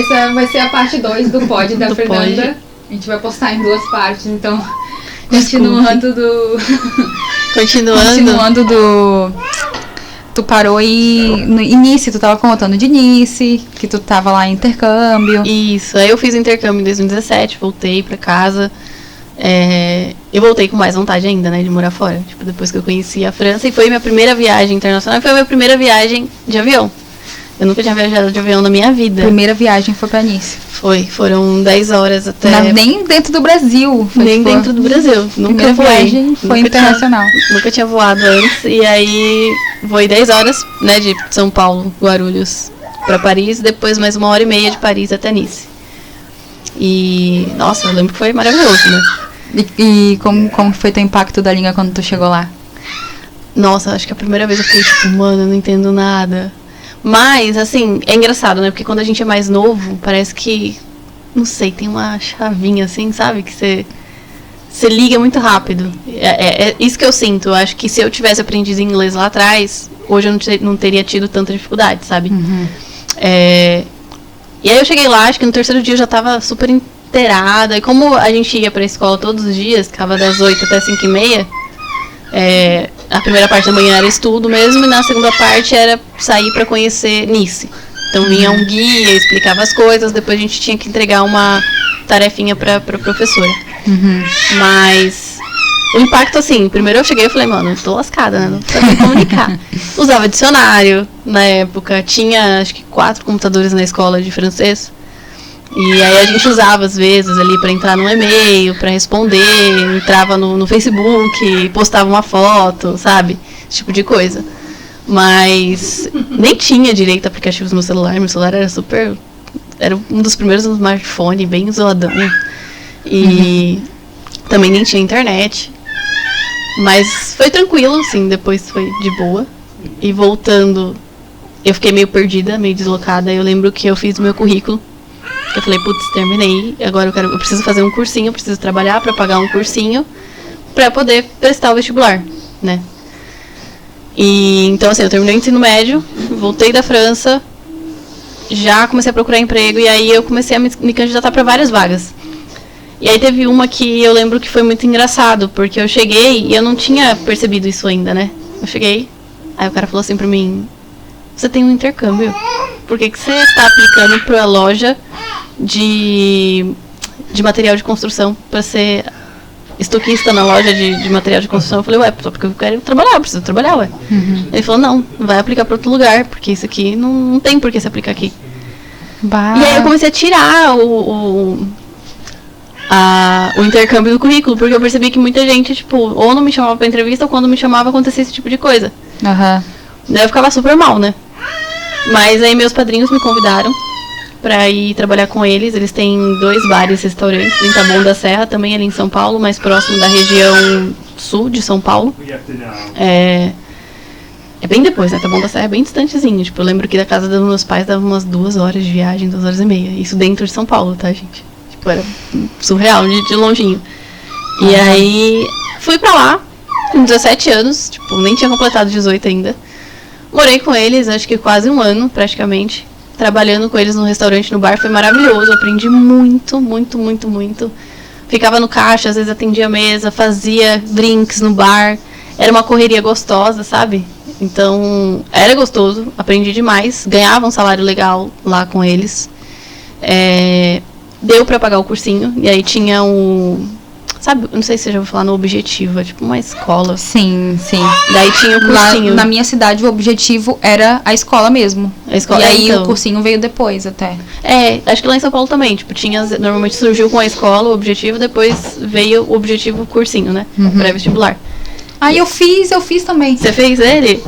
essa vai ser a parte 2 do pod da Do Fernanda. pod. A gente vai postar em 2 partes, então... Desculpe. Continuando do... Tu parou no início, tu tava contando de Nice, que tu tava lá em intercâmbio. Isso, aí eu fiz intercâmbio em 2017, voltei pra casa. Eu voltei com mais vontade ainda, né, de morar fora. Tipo, depois que eu conheci a França, e foi minha primeira viagem internacional, e foi a minha primeira viagem de avião. Eu nunca tinha viajado de avião na minha vida. Primeira viagem foi pra Nice. Foram 10 horas até... Nem dentro do Brasil. Nem dentro do Brasil. Nunca viagem foi internacional. Nunca tinha voado antes. E aí, voei 10 horas, né, de São Paulo, Guarulhos, pra Paris. Depois mais 1h30 de Paris até Nice. E, nossa, eu lembro que foi maravilhoso, né? E como foi teu impacto da língua quando tu chegou lá? Nossa, acho que a primeira vez eu fiquei tipo, mano, eu não entendo nada. Mas, assim, é engraçado, né? Porque quando a gente é mais novo, parece que, não sei, tem uma chavinha assim, sabe? Que você liga muito rápido. É isso que eu sinto. Eu acho que se eu tivesse aprendido inglês lá atrás, hoje eu não teria tido tanta dificuldade, sabe? Uhum. E aí eu cheguei lá, acho que no terceiro dia eu já tava super inteirada. E como a gente ia pra escola todos os dias, ficava das 8 até 5h30, a primeira parte da manhã era estudo mesmo, e na segunda parte era sair pra conhecer Nice. Então vinha um guia, explicava as coisas, depois a gente tinha que entregar uma tarefinha pra professora. Uhum. Mas o impacto, assim, primeiro eu cheguei e falei, mano, eu tô lascada, né? Não sabia comunicar. Usava dicionário na época, tinha acho que 4 computadores na escola de francês. E aí a gente usava às vezes ali pra entrar no e-mail, pra responder, entrava no Facebook, postava uma foto, sabe? Esse tipo de coisa. Mas nem tinha direito aplicativos no celular. Meu celular era um dos primeiros no smartphone, bem zoadão. E também nem tinha internet. Mas foi tranquilo, assim, depois foi de boa. E voltando, eu fiquei meio perdida, meio deslocada. Eu lembro que eu fiz o meu currículo. Eu falei, putz, terminei, agora eu preciso fazer um cursinho, eu preciso trabalhar pra pagar um cursinho pra poder prestar o vestibular, né? E então, assim, eu terminei o ensino médio, voltei da França, já comecei a procurar emprego, e aí eu comecei a me candidatar pra várias vagas. E aí teve uma que eu lembro que foi muito engraçado, porque eu cheguei e eu não tinha percebido isso ainda, né? Eu cheguei, aí o cara falou assim pra mim, você tem um intercâmbio, por que você tá aplicando pra loja de material de construção para ser estoquista na loja de material de construção? Eu falei, ué, só porque eu quero trabalhar, eu preciso trabalhar, ué. Uhum. Ele falou, não, vai aplicar para outro lugar, porque isso aqui não tem por que se aplicar aqui. Bah. E aí eu comecei a tirar o intercâmbio do currículo, porque eu percebi que muita gente, tipo, ou não me chamava pra entrevista, ou quando me chamava acontecia esse tipo de coisa. Uhum. Daí eu ficava super mal, né? Mas aí meus padrinhos me convidaram pra ir trabalhar com eles. Eles têm 2 bares e restaurantes em Taboão da Serra, também ali em São Paulo, mais próximo da região sul de São Paulo. É bem depois, né? Taboão da Serra é bem distantezinho. Tipo, eu lembro que da casa dos meus pais dava umas 2 horas de viagem, 2h30. Isso dentro de São Paulo, tá, gente? Tipo, era surreal, de longinho. E aí, fui pra lá, com 17 anos, tipo, nem tinha completado 18 ainda. Morei com eles, acho que quase 1 ano, praticamente. Trabalhando com eles no restaurante, no bar, foi maravilhoso. Aprendi muito, muito, muito, muito. Ficava no caixa, às vezes atendia a mesa, fazia drinks no bar. Era uma correria gostosa, sabe? Então, era gostoso, aprendi demais. Ganhava um salário legal lá com eles. Deu pra pagar o cursinho. E aí tinha sabe, não sei se você já ouviu falar no Objetivo, é tipo uma escola. Sim, sim. Daí tinha o cursinho. Na minha cidade, o Objetivo era a escola mesmo. A escola, e aí então, o cursinho veio depois até. Acho que lá em São Paulo também, tipo, normalmente surgiu com a escola, o Objetivo, depois veio o Objetivo cursinho, né? Pré-vestibular. Aí eu fiz também. Você fez ele?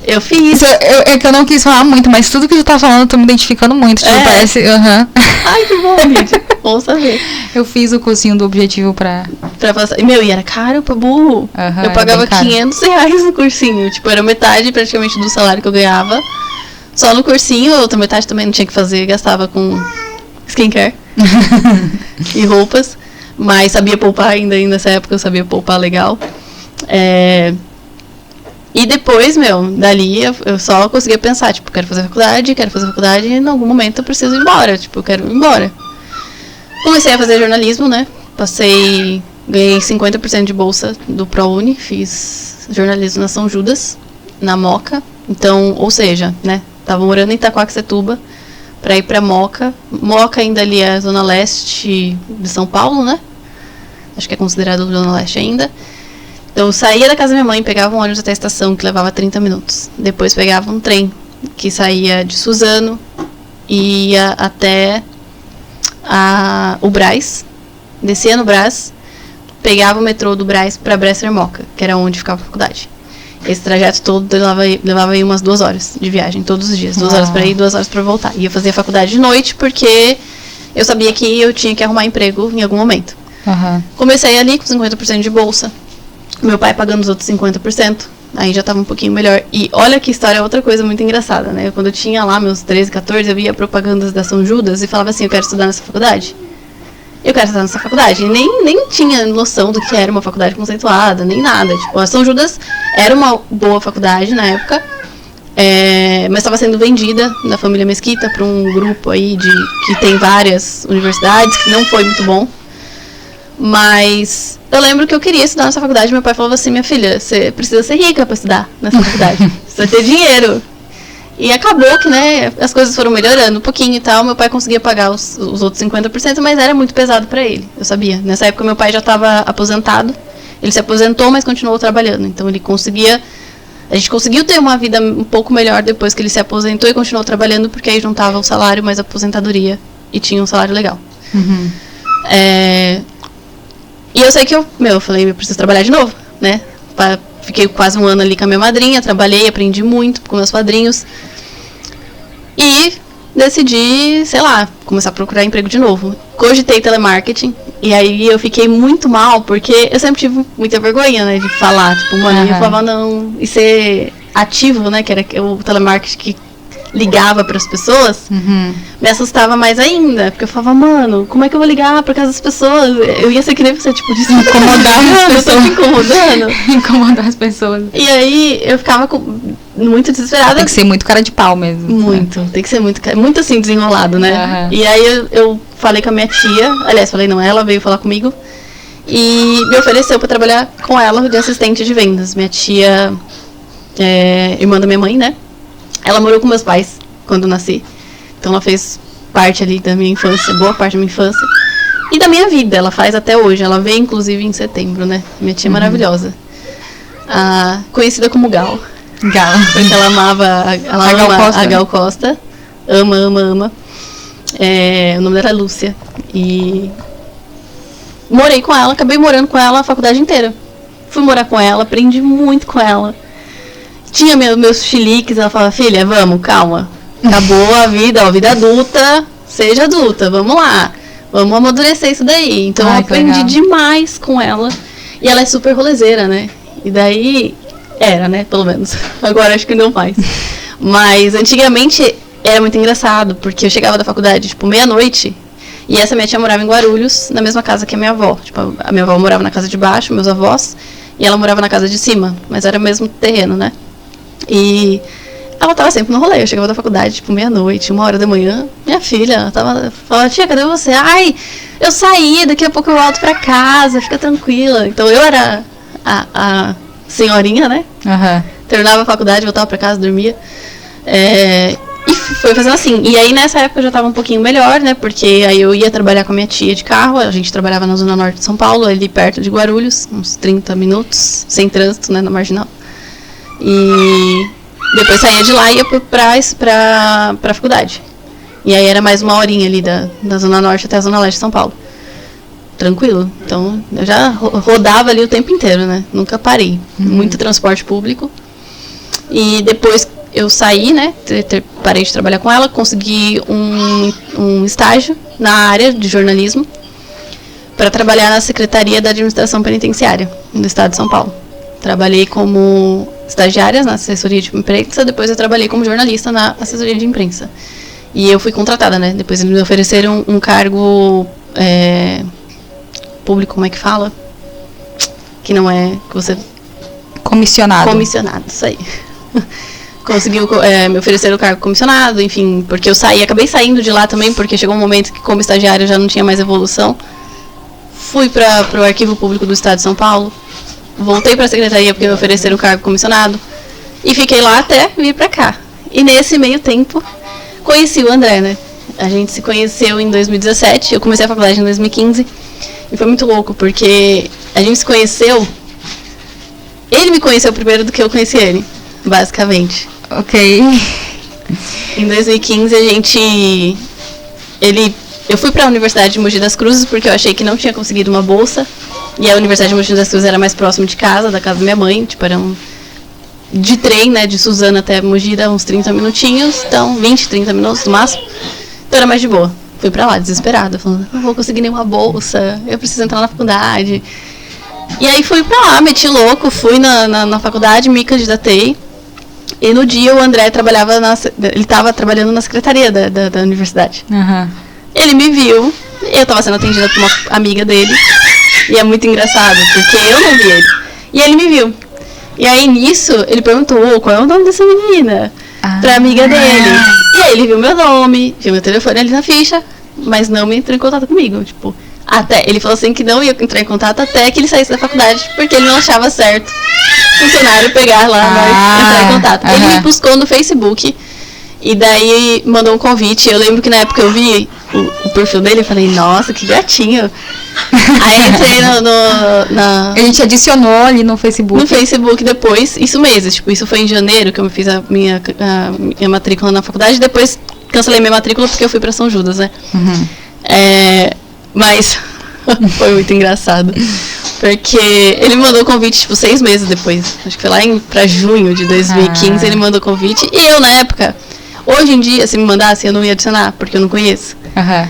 Eu fiz. É que eu não quis falar muito, mas tudo que tu tá falando, eu tô me identificando muito. Tipo, parece. Ai, que bom, gente. Bom saber. Eu fiz o cursinho do Objetivo pra passar. E era caro pra burro. Eu pagava R$500 no cursinho. Tipo, era metade praticamente do salário que eu ganhava. Só no cursinho, a outra metade também não tinha que fazer. Gastava com skincare e roupas. Mas sabia poupar ainda nessa época, eu sabia poupar legal. E depois, dali eu só conseguia pensar, tipo, quero fazer faculdade e em algum momento eu preciso ir embora, tipo, eu quero ir embora. Comecei a fazer jornalismo, né? Ganhei 50% de bolsa do ProUni, fiz jornalismo na São Judas, na Moca. Então, ou seja, né? Tava morando em Itaquaquecetuba pra ir pra Moca. Moca ainda ali é a zona leste de São Paulo, né? Acho que é considerado zona leste ainda. Então, eu saía da casa da minha mãe, pegava um ônibus até a estação, que levava 30 minutos. Depois pegava um trem, que saía de Suzano e ia até o Brás. Descia no Brás, pegava o metrô do Brás para Bresser Moca, que era onde ficava a faculdade. Esse trajeto todo levava aí umas 2 horas de viagem, todos os dias. 2 horas para ir, 2 horas para voltar. E eu fazia faculdade de noite, porque eu sabia que eu tinha que arrumar emprego em algum momento. Comecei ali com 50% de bolsa. Meu pai pagando os outros 50%. Aí já estava um pouquinho melhor. E olha que história, outra coisa muito engraçada, né? Quando eu tinha lá meus 13, 14, eu via propagandas da São Judas e falava assim, eu quero estudar nessa faculdade. Eu quero estudar nessa faculdade. E nem tinha noção do que era uma faculdade conceituada, nem nada. Tipo, a São Judas era uma boa faculdade na época, mas estava sendo vendida da família Mesquita para um grupo aí que tem várias universidades, que não foi muito bom. Mas eu lembro que eu queria estudar nessa faculdade. Meu pai falava assim, minha filha, você precisa ser rica para estudar nessa faculdade. Você vai ter dinheiro. E acabou que, né, as coisas foram melhorando um pouquinho e tal. Meu pai conseguia pagar os outros 50%, mas era muito pesado para ele, eu sabia. Nessa época meu pai já estava aposentado. Ele se aposentou, mas continuou trabalhando. Então a gente conseguiu ter uma vida um pouco melhor depois que ele se aposentou e continuou trabalhando, porque aí juntava o salário mais a aposentadoria e tinha um salário legal. E eu sei que eu falei, eu preciso trabalhar de novo, né? Fiquei quase 1 ano ali com a minha madrinha, trabalhei, aprendi muito com meus padrinhos. E decidi, sei lá, começar a procurar emprego de novo. Cogitei telemarketing, e aí eu fiquei muito mal, porque eu sempre tive muita vergonha, né, de falar. Tipo, mano, eu falava não, e ser ativo, né, que era o telemarketing que ligava para as pessoas, me assustava mais ainda, porque eu falava, mano, como é que eu vou ligar para casa das pessoas? Eu ia ser que nem você, tipo, de incomodar as pessoas. Eu tô me incomodando. Incomodar as pessoas. E aí eu ficava muito desesperada. Tem que ser muito cara de pau mesmo. Muito, tem que ser muito assim, desenrolado, né? E aí eu falei com a minha tia, aliás, falei não, ela veio falar comigo e me ofereceu para trabalhar com ela de assistente de vendas. Minha tia, irmã da minha mãe, né? Ela morou com meus pais quando eu nasci. Então ela fez parte ali da minha infância, boa parte da minha infância. E da minha vida, ela faz até hoje. Ela veio, inclusive, em setembro, né? Minha tia maravilhosa. Conhecida como Gal. Gal. Porque ela amava a Gal Costa. Ama. O nome dela é Lúcia. E morei com ela, acabei morando com ela a faculdade inteira. Fui morar com ela, aprendi muito com ela. Tinha meus chiliques, ela falava, filha, vamos, calma. Acabou a vida adulta, seja adulta, vamos lá. Vamos amadurecer isso daí. Então eu aprendi demais com ela. E ela é super rolezeira, né? E daí, era, né? Pelo menos. Agora acho que não mais. Mas antigamente era muito engraçado, porque eu chegava da faculdade, tipo, meia-noite. E essa minha tia morava em Guarulhos, na mesma casa que a minha avó. Tipo, a minha avó morava na casa de baixo, meus avós. E ela morava na casa de cima, mas era o mesmo terreno, né? E ela tava sempre no rolê. Eu chegava da faculdade, tipo, meia-noite, 1h da manhã. Minha filha falava, tia, cadê você? Ai, eu saí, daqui a pouco eu volto pra casa, fica tranquila. Então eu era a senhorinha, né? Terminava a faculdade, voltava pra casa, dormia. E foi fazendo assim. E aí nessa época eu já tava um pouquinho melhor, né? Porque aí eu ia trabalhar com a minha tia de carro. A gente trabalhava na zona norte de São Paulo, ali perto de Guarulhos, uns 30 minutos, sem trânsito, né? Na Marginal. E depois saía de lá e ia pra faculdade. E aí era mais 1 horinha ali da zona norte até a zona leste de São Paulo. Tranquilo. Então eu já rodava ali o tempo inteiro, né? Nunca parei. Muito transporte público. E depois eu saí, né? Parei de trabalhar com ela, consegui um estágio na área de jornalismo para trabalhar na Secretaria da Administração Penitenciária do Estado de São Paulo. Trabalhei como estagiária na assessoria de imprensa, depois eu trabalhei como jornalista na assessoria de imprensa. E eu fui contratada, né? Depois eles me ofereceram um cargo público, como é que fala? Que não é que você... Comissionado. Comissionado, isso aí. Conseguiu me oferecer o cargo comissionado, enfim, porque eu acabei saindo de lá também, porque chegou um momento que como estagiária já não tinha mais evolução. Fui para o Arquivo Público do Estado de São Paulo, voltei para a secretaria porque me ofereceram o cargo comissionado e fiquei lá até vir para cá. E nesse meio tempo, conheci o André, né? A gente se conheceu em 2017, eu comecei a faculdade em 2015 e foi muito louco, porque a gente se conheceu, ele me conheceu primeiro do que eu conheci ele, basicamente. Ok. Em 2015 eu fui para a Universidade de Mogi das Cruzes porque eu achei que não tinha conseguido uma bolsa e a Universidade de Mogi das Cruzes era mais próximo de casa, da casa da minha mãe, tipo, era de trem, né, de Suzano até Mogi, dá uns 30 minutinhos, então 20, 30 minutos no máximo, então era mais de boa. Fui pra lá, desesperada, falando, não vou conseguir nenhuma bolsa, eu preciso entrar na faculdade. E aí fui pra lá, meti louco, fui na faculdade, me candidatei, e no dia o André ele estava trabalhando na secretaria da universidade. Uhum. Ele me viu, eu estava sendo atendida por uma amiga dele, e é muito engraçado, porque eu não vi ele. E ele me viu. E aí, nisso, ele perguntou qual é o nome dessa menina, pra amiga dele. E aí ele viu meu nome, viu meu telefone ali na ficha, mas não me entrou em contato comigo, tipo... Ele falou assim que não ia entrar em contato até que ele saísse da faculdade, porque ele não achava certo o funcionário pegar lá, entrar em contato. Ele me buscou no Facebook e daí mandou um convite. Eu lembro que na época eu vi o perfil dele e falei, nossa, que gatinho. Aí entrei A gente adicionou ali no Facebook. No Facebook depois, isso mesmo, tipo, isso foi em janeiro que eu fiz a minha matrícula na faculdade, depois cancelei minha matrícula porque eu fui pra São Judas, né? Uhum. Mas foi muito engraçado. Porque ele me mandou o convite, tipo, 6 meses depois. Acho que foi lá pra junho de 2015, ele mandou o convite. E eu, na época, hoje em dia, se me mandasse, eu não ia adicionar, porque eu não conheço. Uhum.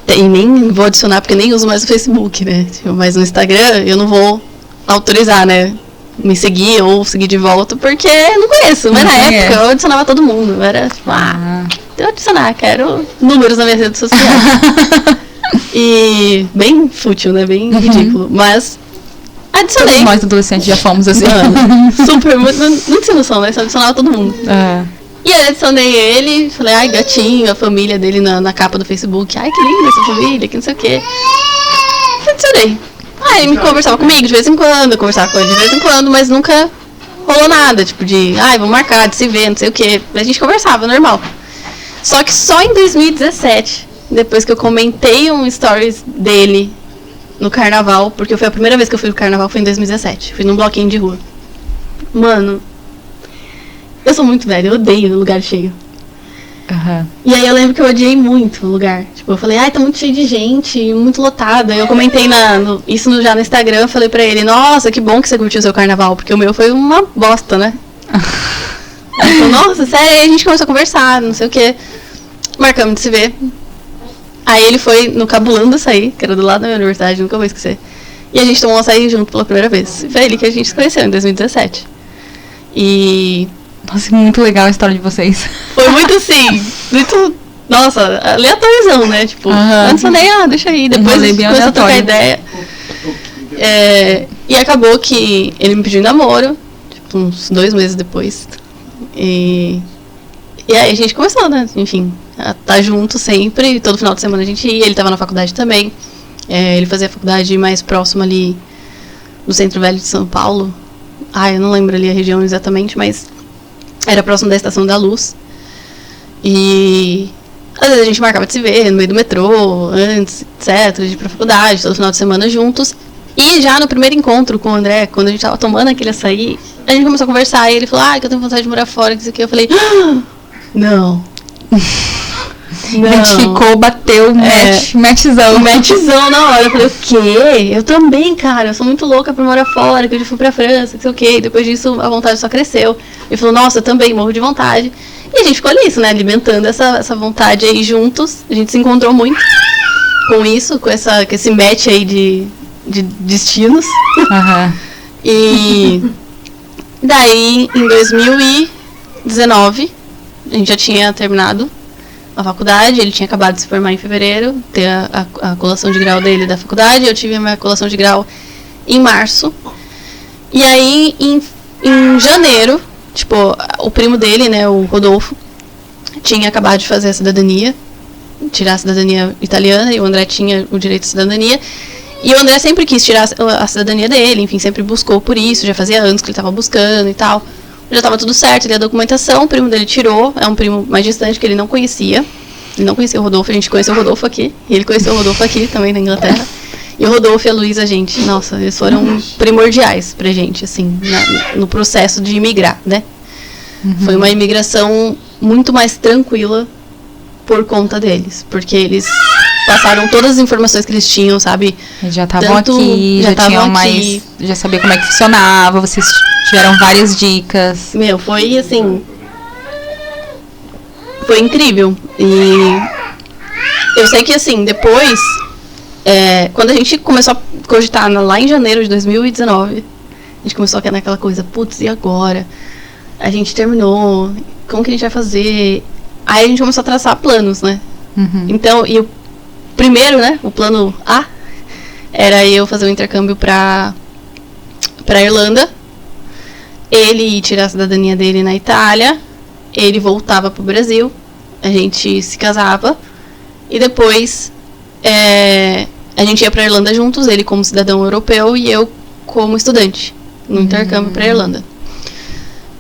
E nem vou adicionar, porque nem uso mais o Facebook, né? Mas no Instagram, eu não vou autorizar, né? Me seguir ou seguir de volta, porque eu não conheço. Mas na época, eu adicionava todo mundo. Eu era, tipo, eu adicionar, quero números na minha rede social. E bem fútil, né? Bem ridículo. Mas adicionei. Todos nós adolescentes já fomos assim. Super, não tinha noção, né? Só adicionava todo mundo. E aí adicionei ele, falei, ai, gatinho, a família dele na capa do Facebook. Ai, que linda essa família, que não sei o quê. Adicionei. Aí ele me conversava comigo de vez em quando, eu conversava com ele de vez em quando, mas nunca rolou nada, tipo de, vamos marcar, de se ver, não sei o quê. A gente conversava, normal. Só que só em 2017, depois que eu comentei um stories dele no carnaval, porque foi a primeira vez que eu fui no carnaval, foi em 2017. Fui num bloquinho de rua. Mano, eu sou muito velha, eu odeio lugar cheio. Uhum. E aí eu lembro que eu odiei muito o lugar. Tipo, eu falei, tá muito cheio de gente, muito lotado. Aí eu comentei isso já no Instagram, eu falei pra ele, nossa, que bom que você curtiu o seu carnaval, porque o meu foi uma bosta, né? Ele falou, nossa, sério, aí a gente começou a conversar, não sei o que. Marcamos de se ver. Aí ele foi no Cabulando Açaí, que era do lado da minha universidade, nunca vou esquecer. E a gente tomou um açaí junto pela primeira vez. Foi ele que a gente se conheceu em 2017. E... Nossa, muito legal a história de vocês. Foi muito assim, muito... Nossa, aleatorizão, né? Tipo, antes eu falei, deixa aí. Depois a gente começou a trocar ideia. E acabou que ele me pediu em namoro, tipo, uns 2 meses depois. E aí a gente começou, né? Enfim, a tá junto sempre. Todo final de semana a gente ia. Ele tava na faculdade também. Ele fazia a faculdade mais próxima ali do Centro Velho de São Paulo. Eu não lembro ali a região exatamente, mas era próximo da Estação da Luz. E às vezes a gente marcava de se ver no meio do metrô, antes, etc., de ir pra faculdade, todo final de semana juntos. E já no primeiro encontro com o André, quando a gente tava tomando aquele açaí, a gente começou a conversar, e ele falou, que eu tenho vontade de morar fora, que isso aqui. Eu falei, não. Identificou, bateu, matchzão na hora. Eu falei, o quê? Eu também, cara, eu sou muito louca pra morar fora, que eu já fui pra França, que sei o quê. Depois disso, a vontade só cresceu. Ele falou, nossa, eu também morro de vontade. E a gente ficou nisso, né, alimentando essa vontade aí juntos. A gente se encontrou muito com isso, com esse match aí de destinos. E daí, em 2019, a gente já tinha terminado a faculdade, ele tinha acabado de se formar em fevereiro, ter a colação de grau dele da faculdade, eu tive a minha colação de grau em março. E aí, em em janeiro, tipo, o primo dele, né, o Rodolfo, tinha acabado de fazer a cidadania, tirar a cidadania italiana, e o André tinha o direito à cidadania. E o André sempre quis tirar a cidadania dele, enfim, sempre buscou por isso, já fazia anos que ele estava buscando e tal. Já estava tudo certo, ele a documentação, o primo dele tirou, é um primo mais distante que ele não conhecia. Ele não conhecia o Rodolfo, a gente conheceu o Rodolfo aqui, e ele conheceu o Rodolfo aqui, também na Inglaterra. E o Rodolfo e a Luísa, gente, nossa, eles foram primordiais pra gente, assim, no processo de imigrar, né? Foi uma imigração muito mais tranquila por conta deles, porque eles passaram todas as informações que eles tinham, sabe? Eles já estavam aqui, já tinham mais, já sabia como é que funcionava, vocês tiveram várias dicas. Meu, foi assim, foi incrível. E eu sei que assim, depois, quando a gente começou a cogitar lá em janeiro de 2019, a gente começou a ficar naquela coisa, putz, e agora? A gente terminou, como que a gente vai fazer? Aí a gente começou a traçar planos, né? Então, e o primeiro, né, o plano A, era eu fazer um intercâmbio pra Irlanda, ele ia tirar a cidadania dele na Itália, ele voltava pro Brasil, a gente se casava, e depois a gente ia pra Irlanda juntos, ele como cidadão europeu e eu como estudante, no intercâmbio pra Irlanda.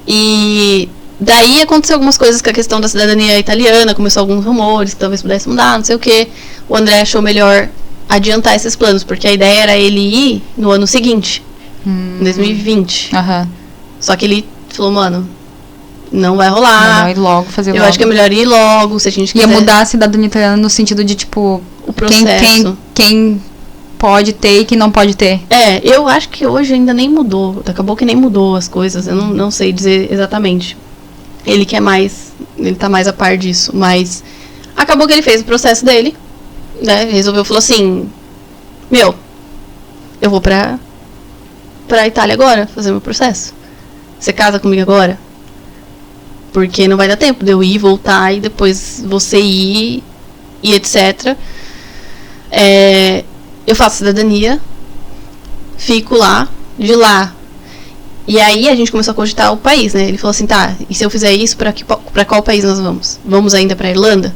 E daí aconteceu algumas coisas com a questão da cidadania italiana, começou alguns rumores que talvez pudesse mudar, não sei o que. O André achou melhor adiantar esses planos, porque a ideia era ele ir no ano seguinte, em 2020. Só que ele falou, mano, não vai rolar. Melhor ir logo, fazer eu logo. acho que é melhor ir logo, se a gente quiser. Ia mudar a cidadania italiana no sentido de, tipo, o processo. Quem pode ter e quem não pode ter. Eu acho que hoje ainda nem mudou. Acabou que nem mudou as coisas. Eu não sei dizer exatamente. Ele que é mais, ele tá mais a par disso, mas acabou que ele fez o processo dele, né, falou assim, meu, eu vou pra Itália agora, fazer meu processo, você casa comigo agora? Porque não vai dar tempo de eu ir, voltar, e depois você ir, e etc. Eu faço cidadania, fico lá, de lá. E aí a gente começou a cogitar o país, né? Ele falou assim, tá, e se eu fizer isso, pra qual país nós vamos? Vamos ainda pra Irlanda?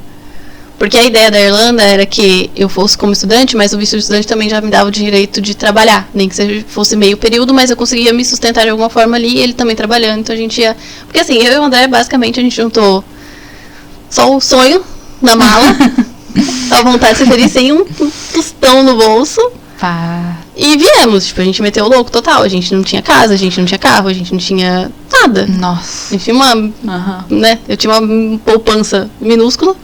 Porque a ideia da Irlanda era que eu fosse como estudante, mas o visto de estudante também já me dava o direito de trabalhar. Nem que fosse meio período, mas eu conseguia me sustentar de alguma forma ali, e ele também trabalhando, então a gente ia... Porque assim, eu e o André, basicamente, a gente juntou só o sonho na mala, a vontade de ser feliz sem um tostão no bolso. E viemos, tipo, a gente meteu o louco total. A gente não tinha casa, a gente não tinha carro, a gente não tinha nada. Nossa. A gente tinha né? Eu tinha uma poupança minúscula.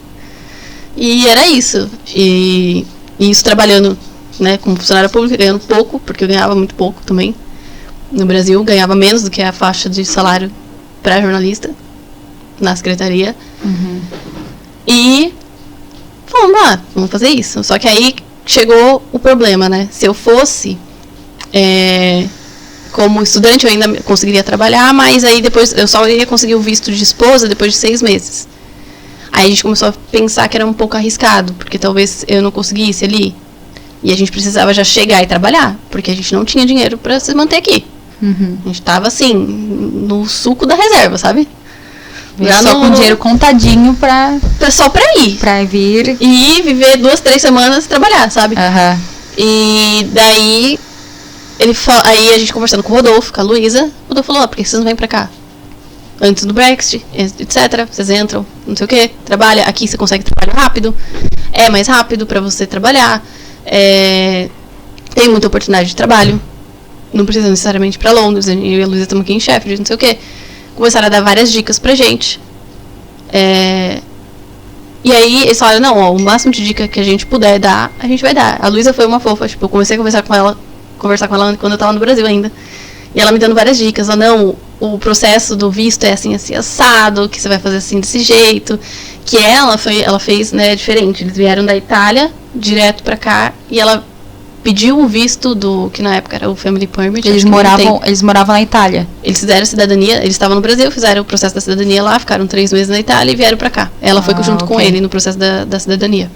E era isso. E isso trabalhando, né, como funcionária pública, ganhando pouco, porque eu ganhava muito pouco também. No Brasil, ganhava menos do que a faixa de salário para jornalista na secretaria. E vamos fazer isso. Só que aí chegou o problema, né? Se eu fosse como estudante, eu ainda conseguiria trabalhar, mas aí depois eu só iria conseguir o visto de esposa depois de 6 meses. Aí a gente começou a pensar que era um pouco arriscado, porque talvez eu não conseguisse ali. E a gente precisava já chegar e trabalhar, porque a gente não tinha dinheiro para se manter aqui. A gente tava assim, no suco da reserva, sabe? Já só com dinheiro contadinho só pra ir. Pra vir. E viver 2, 3 semanas e trabalhar, sabe? E daí, aí a gente conversando com o Rodolfo, com a Luísa, o Rodolfo falou, por que vocês não vêm pra cá? Antes do Brexit, etc. Vocês entram, não sei o que, trabalha. Aqui você consegue trabalho rápido. É mais rápido pra você trabalhar. Tem muita oportunidade de trabalho. Não precisa necessariamente ir pra Londres. Eu e a Luísa estamos aqui em Sheffield, não sei o que. Começaram a dar várias dicas pra gente. E aí eles falaram, não, ó, o máximo de dica que a gente puder dar, a gente vai dar. A Luísa foi uma fofa, tipo, eu comecei a conversar com ela quando eu tava no Brasil ainda. E ela me dando várias dicas, ó, não, o processo do visto é assim, assim, assado, que você vai fazer assim, desse jeito. Que ela fez, né, diferente. Eles vieram da Itália, direto pra cá, e ela pediu o visto que na época era o Family Permit. Eles moravam na Itália. Eles fizeram cidadania, eles estavam no Brasil, fizeram o processo da cidadania lá, ficaram 3 meses na Itália e vieram pra cá. Ela foi junto com ele no processo da cidadania.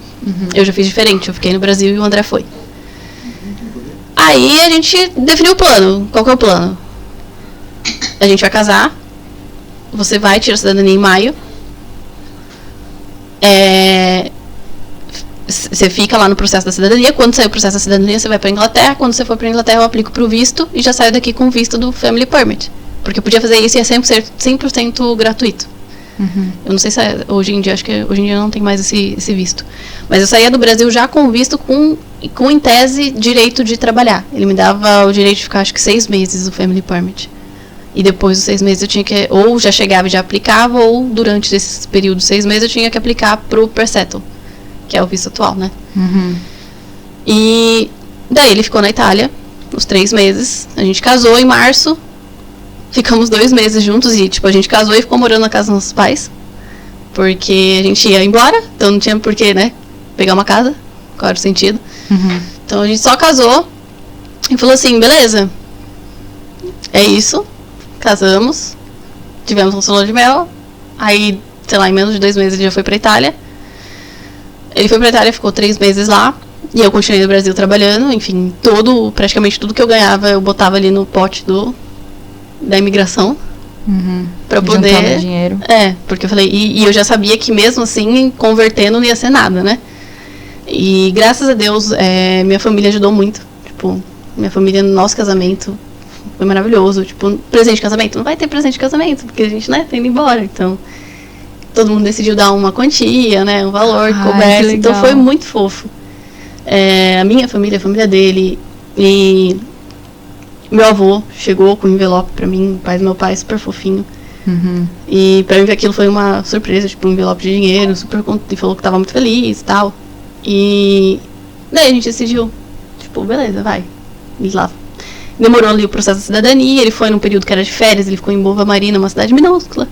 Eu já fiz diferente, eu fiquei no Brasil e o André foi. Aí a gente definiu o plano. Qual que é o plano? a gente vai casar, você vai tirar a cidadania em maio, você fica lá no processo da cidadania. Quando sair o processo da cidadania, você vai pra Inglaterra. Quando você for pra Inglaterra, eu aplico pro visto e já saio daqui com o visto do Family Permit. Porque eu podia fazer isso e é 100% gratuito. Eu não sei se hoje em dia, acho que hoje em dia não tem mais esse visto. Mas eu saía do Brasil já com visto, com em tese, direito de trabalhar. Ele me dava o direito de ficar, acho que 6 meses o Family Permit. E depois dos 6 meses eu tinha que, ou já chegava e já aplicava, ou durante esse período de 6 meses eu tinha que aplicar pro Persettle, que é o visto atual, né? E daí ele ficou na Itália, uns 3 meses. A gente casou em março. Ficamos 2 meses juntos e, tipo, a gente casou e ficou morando na casa dos nossos pais. Porque a gente ia embora, então não tinha por que, né, pegar uma casa. Qual era o sentido? Então a gente só casou e falou assim, beleza, é isso, casamos, tivemos um lua de mel. Aí, sei lá, em menos de 2 meses ele já foi pra Itália. Ele foi pra Itália, ficou 3 meses lá. E eu continuei no Brasil trabalhando, enfim, praticamente tudo que eu ganhava eu botava ali no pote da imigração, pra poder juntando dinheiro. Porque eu falei, e eu já sabia que mesmo assim, convertendo não ia ser nada, né? E graças a Deus, minha família ajudou muito. Tipo, minha família no nosso casamento foi maravilhoso. Tipo, presente de casamento, não vai ter presente de casamento, porque a gente, né, tá indo embora. Então, todo mundo decidiu dar uma quantia, né, um valor coberto. Então foi muito fofo. A minha família, a família dele, e meu avô chegou com um envelope pra mim, o pai do meu pai, super fofinho. E pra mim aquilo foi uma surpresa, tipo, um envelope de dinheiro, super contente, falou que tava muito feliz e tal. E daí a gente decidiu, tipo, beleza, vai. E lá demorou ali o processo da cidadania, ele foi num período que era de férias, ele ficou em Bova Marina, uma cidade minúscula,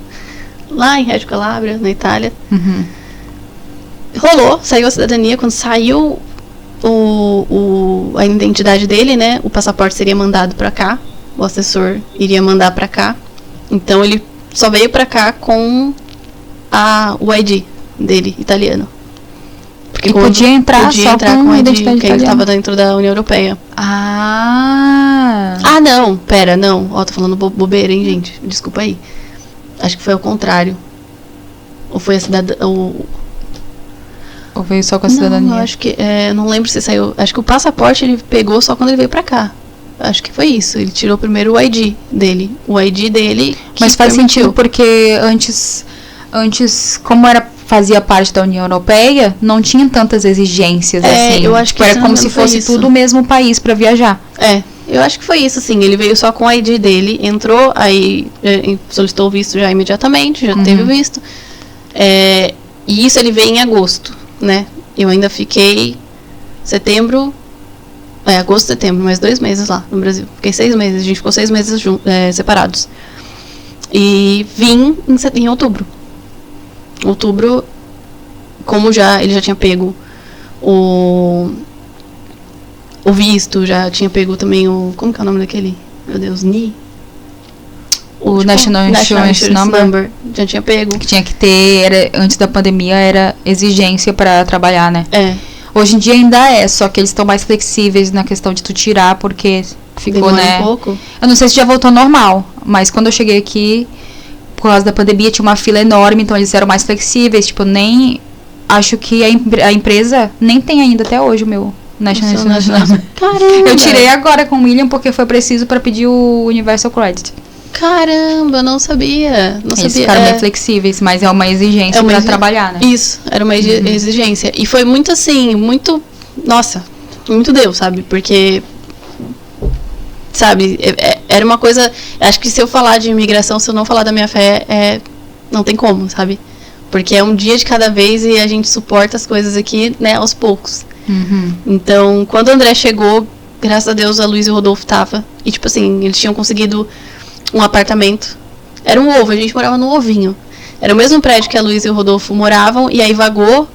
lá em Reggio Calabria, na Itália. Rolou, saiu a cidadania. Quando saiu a identidade dele, né, o passaporte seria mandado pra cá, o assessor iria mandar pra cá. Então ele só veio pra cá com o ID dele, italiano. Porque podia entrar com a identidade porque ele estava dentro da União Europeia. Não, pera, não. Ó, tô falando bobeira, hein, gente. Desculpa aí. Acho que foi ao contrário. Ou foi a cidadania... Ou veio só com a cidadania? Não, acho que... não lembro se saiu... Acho que o passaporte ele pegou só quando ele veio pra cá. Acho que foi isso. Ele tirou primeiro o ID dele. O ID dele... Mas faz sentido, porque antes, como fazia parte da União Europeia, não tinha tantas exigências, assim. Eu acho que era como se fosse tudo o mesmo país pra viajar. Eu acho que foi isso, assim. Ele veio só com o ID dele, entrou, aí solicitou o visto já imediatamente, já teve o visto. E isso ele veio em agosto, né? Eu ainda fiquei agosto, setembro, mais 2 meses lá no Brasil. Fiquei 6 meses, a gente ficou 6 meses separados. E vim em outubro. Outubro, como ele já tinha pego o visto, já tinha pego também como que é o nome daquele? Meu Deus, o National Insurance Number. Já tinha pego. Que tinha que ter, antes da pandemia, era exigência para trabalhar, né? Hoje em dia ainda só que eles estão mais flexíveis na questão de tu tirar, porque ficou, demora né? Um pouco. Eu não sei se já voltou normal, mas quando eu cheguei aqui, por causa da pandemia, tinha uma fila enorme, então eles eram mais flexíveis, tipo, nem... Acho que a empresa nem tem ainda até hoje o meu National Insurance Number. Caramba! Eu tirei agora com o William porque foi preciso para pedir o Universal Credit. Caramba, não sabia. Eles ficaram bem flexíveis, mas é uma exigência para trabalhar, né? Isso, era uma exigência. E foi muito assim, nossa, muito Deus, sabe? Porque, sabe, era uma coisa... Acho que se eu falar de imigração, se eu não falar da minha fé, não tem como, sabe? Porque é um dia de cada vez e a gente suporta as coisas aqui, né, aos poucos. Então, quando o André chegou, graças a Deus, a Luísa e o Rodolfo estavam. E, tipo assim, eles tinham conseguido um apartamento. Era um ovo, a gente morava num ovinho. Era o mesmo prédio que a Luísa e o Rodolfo moravam, e aí vagou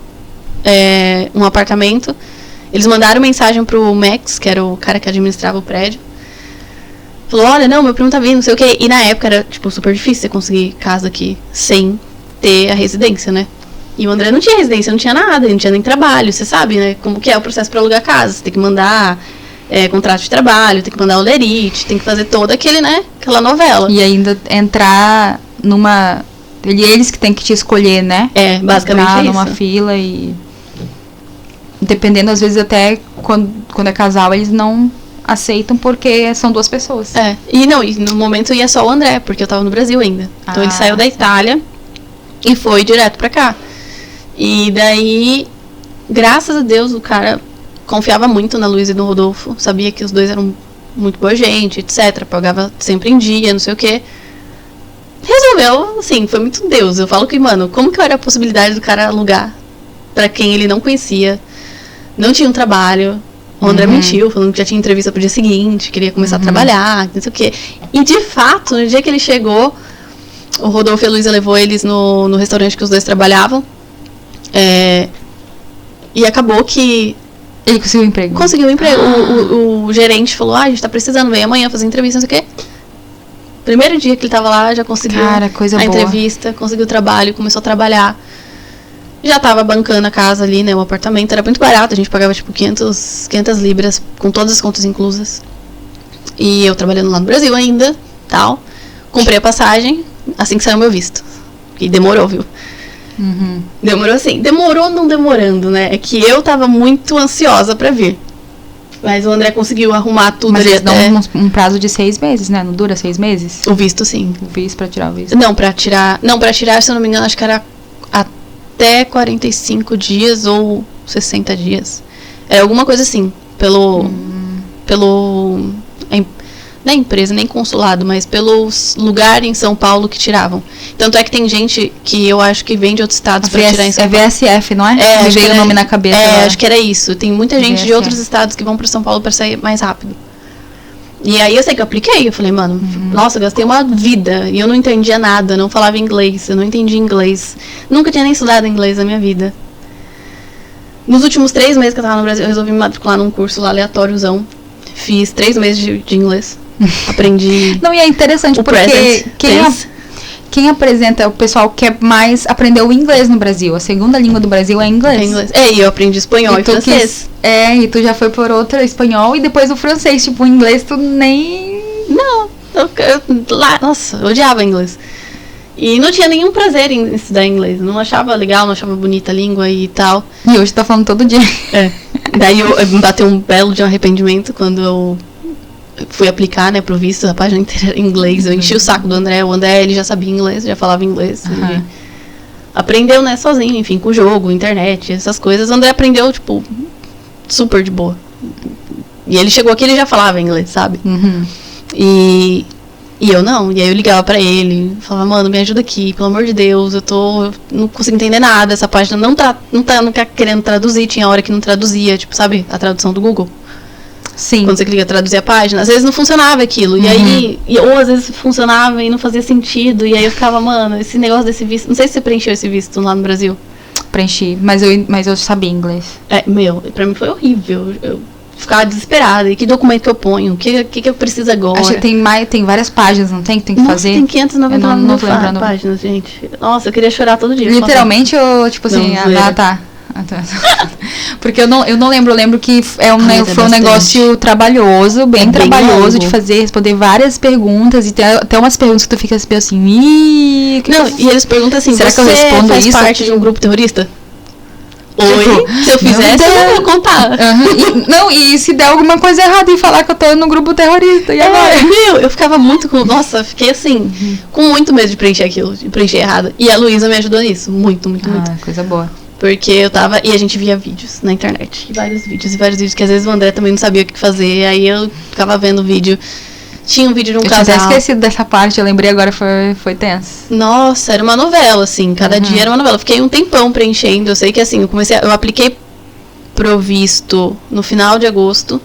um apartamento. Eles mandaram mensagem pro Max, que era o cara que administrava o prédio. Falou, olha, não, meu primo tá vindo, não sei o quê. E na época era, tipo, super difícil você conseguir casa aqui sem ter a residência, né? E o André não tinha residência, não tinha nada, não tinha nem trabalho, você sabe, né? Como que é o processo pra alugar casa. Você tem que mandar contrato de trabalho, tem que mandar o lerite, tem que fazer todo aquela novela. E ainda entrar numa... Eles que tem que te escolher, né? Basicamente entrar é isso. numa fila e... Dependendo, às vezes, até quando é casal, eles não aceitam porque são 2 pessoas. E no momento ia só o André, porque eu tava no Brasil ainda. Então ele saiu da Itália e foi direto pra cá. E daí, graças a Deus, o cara confiava muito na Luísa e no Rodolfo. Sabia que os 2 eram muito boa gente, etc. Pagava sempre em dia, não sei o quê. Resolveu, assim, foi muito Deus. Eu falo que, mano, como que era a possibilidade do cara alugar pra quem ele não conhecia? Não tinha um trabalho. O André mentiu, falando que já tinha entrevista pro dia seguinte, queria começar a trabalhar, não sei o quê. E, de fato, no dia que ele chegou, o Rodolfo e a Luísa levou eles no restaurante que os 2 trabalhavam. E acabou que... Ele conseguiu um emprego. Conseguiu um emprego. O gerente falou, a gente tá precisando, vem amanhã fazer entrevista, não sei o quê. Primeiro dia que ele tava lá, já conseguiu coisa entrevista, conseguiu trabalho, começou a trabalhar. Já tava bancando a casa ali, né, o apartamento. Era muito barato, a gente pagava, tipo, 500 libras, com todas as contas inclusas. E eu trabalhando lá no Brasil ainda, tal. Comprei a passagem, assim que saiu meu visto. E demorou, viu? Demorou assim. Demorou não demorando, né? É que eu tava muito ansiosa pra vir. Mas o André conseguiu arrumar tudo. Mas eles dão um prazo de 6 meses, né? Não dura 6 meses? O visto, sim. O visto, pra tirar o visto. Não, pra tirar, se eu não me engano, acho que era até 45 dias ou 60 dias. Era alguma coisa assim, pelo não é empresa, nem consulado, mas pelo lugar em São Paulo que tiravam. Tanto é que tem gente que eu acho que vem de outros estados pra tirar em São Paulo. É VSF, não é? Me veio o nome na cabeça. Acho que era isso. Tem muita gente de outros estados que vão pra São Paulo pra sair mais rápido. E aí eu sei que eu apliquei, eu falei, mano, nossa, eu gastei uma vida e eu não entendia nada, não falava inglês, eu não entendia inglês. Nunca tinha nem estudado inglês na minha vida. Nos últimos 3 meses que eu tava no Brasil, eu resolvi me matricular num curso lá aleatóriozão. Fiz 3 meses de inglês. Aprendi. Não, e é interessante porque quem apresenta, o pessoal quer mais aprender o inglês no Brasil. A segunda língua do Brasil é inglês. E eu aprendi espanhol e francês. E tu já foi por outra, espanhol, e depois o francês. Tipo, o inglês tu nem... Não, nossa, eu odiava inglês. E não tinha nenhum prazer em estudar inglês. Não achava legal, não achava bonita a língua e tal. E hoje tá falando todo dia. Daí eu bateu um belo de arrependimento quando eu fui aplicar, né, pro visto, a página inteira em inglês. Eu enchi o saco do André. O André, ele já sabia inglês, já falava inglês. Ele aprendeu, né, sozinho, enfim, com o jogo, internet, essas coisas. O André aprendeu, tipo, super de boa. E ele chegou aqui, ele já falava inglês, sabe? E eu não. E aí eu ligava pra ele, falava, mano, me ajuda aqui, pelo amor de Deus, eu não consigo entender nada, essa página não tá querendo traduzir. Tinha hora que não traduzia, tipo, sabe, a tradução do Google. Sim. Quando você clica traduzir a página, às vezes não funcionava aquilo. E aí, ou às vezes funcionava e não fazia sentido. E aí eu ficava, mano, esse negócio desse visto. Não sei se você preencheu esse visto lá no Brasil. Preenchi, mas eu sabia inglês. Pra mim foi horrível. Eu ficava desesperada. E que documento que eu ponho? O que eu preciso agora? Acho que tem várias páginas, não tem? Que tem que fazer? Tem 599 páginas, gente. Nossa, eu queria chorar todo dia. Literalmente, ou tipo assim, tá. Porque eu não lembro. Eu lembro que foi um negócio trabalhoso, bem trabalhoso, de responder várias perguntas. E tem até umas perguntas que tu fica assim, e eles perguntam assim, será que eu respondo faz isso? Parte de um grupo terrorista? Oi? Se eu fizesse, eu vou contar. E se der alguma coisa errada e falar que eu tô no grupo terrorista, e agora? Eu ficava muito fiquei assim, com muito medo de preencher aquilo, de preencher errado. E a Luísa me ajudou nisso, muito, muito, muito. Coisa boa. Porque eu tava... E a gente via vídeos na internet. E vários vídeos, que às vezes o André também não sabia o que fazer. Aí eu ficava vendo vídeo. Tinha um vídeo de um casal. Eu tinha até esquecido dessa parte, eu lembrei agora, foi tenso. Nossa, era uma novela, assim. Cada dia era uma novela. Fiquei um tempão preenchendo. Eu sei que assim, eu apliquei pro visto no final de agosto.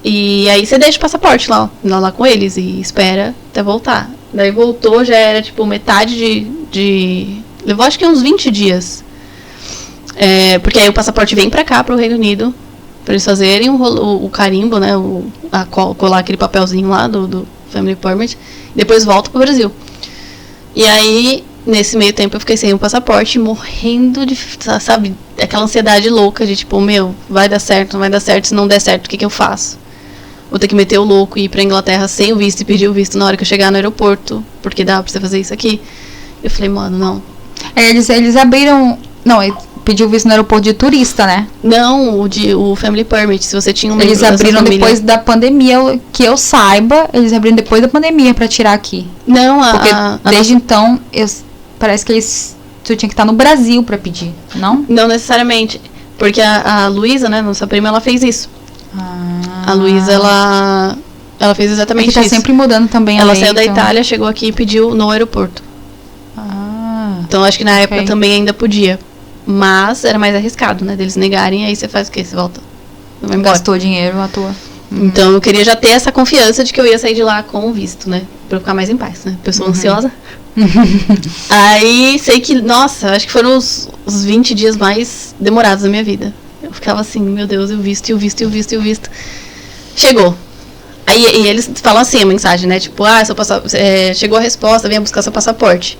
E aí você deixa o passaporte lá com eles e espera até voltar. Daí voltou, já era tipo metade de... Levou acho que uns 20 dias. Porque aí o passaporte vem pra cá, pro Reino Unido, pra eles fazerem o carimbo, né, colar aquele papelzinho lá do Family Permit, e depois volta pro Brasil. E aí, nesse meio tempo, eu fiquei sem o passaporte, morrendo de, sabe, aquela ansiedade louca de tipo, vai dar certo, não vai dar certo, se não der certo, o que eu faço? vou ter que meter o louco e ir pra Inglaterra sem o visto e pedir o visto na hora que eu chegar no aeroporto, porque dá pra você fazer isso aqui. Eu falei, mano, não. Eles abriram... Não, pediu visto no aeroporto de turista, né? Não, o Family Permit, se você tinha um membro Eles da sua abriram família. depois da pandemia, que eu saiba, eles abriram depois da pandemia pra tirar aqui. Não, Porque desde nossa... então, parece que tu tinha que estar no Brasil pra pedir, não? Não necessariamente, porque a Luísa, né, nossa prima, ela fez isso. A Luísa, ela fez exatamente tá isso. sempre mudando também a Ela lei, saiu da então. Itália, chegou aqui e pediu no aeroporto. Então acho que na época também ainda podia. Mas era mais arriscado, né? Deles negarem, aí você faz o quê? Você volta. Não vai embora. Gastou dinheiro à toa. Então eu queria já ter essa confiança de que eu ia sair de lá com o visto, né? Pra eu ficar mais em paz, né? Pessoa ansiosa. Aí sei que, nossa, acho que foram os 20 dias mais demorados da minha vida. Eu ficava assim, meu Deus, e o visto, e o visto, e o visto, e o visto. Chegou. Aí e eles falam assim a mensagem, né? Tipo, chegou a resposta, venha buscar seu passaporte.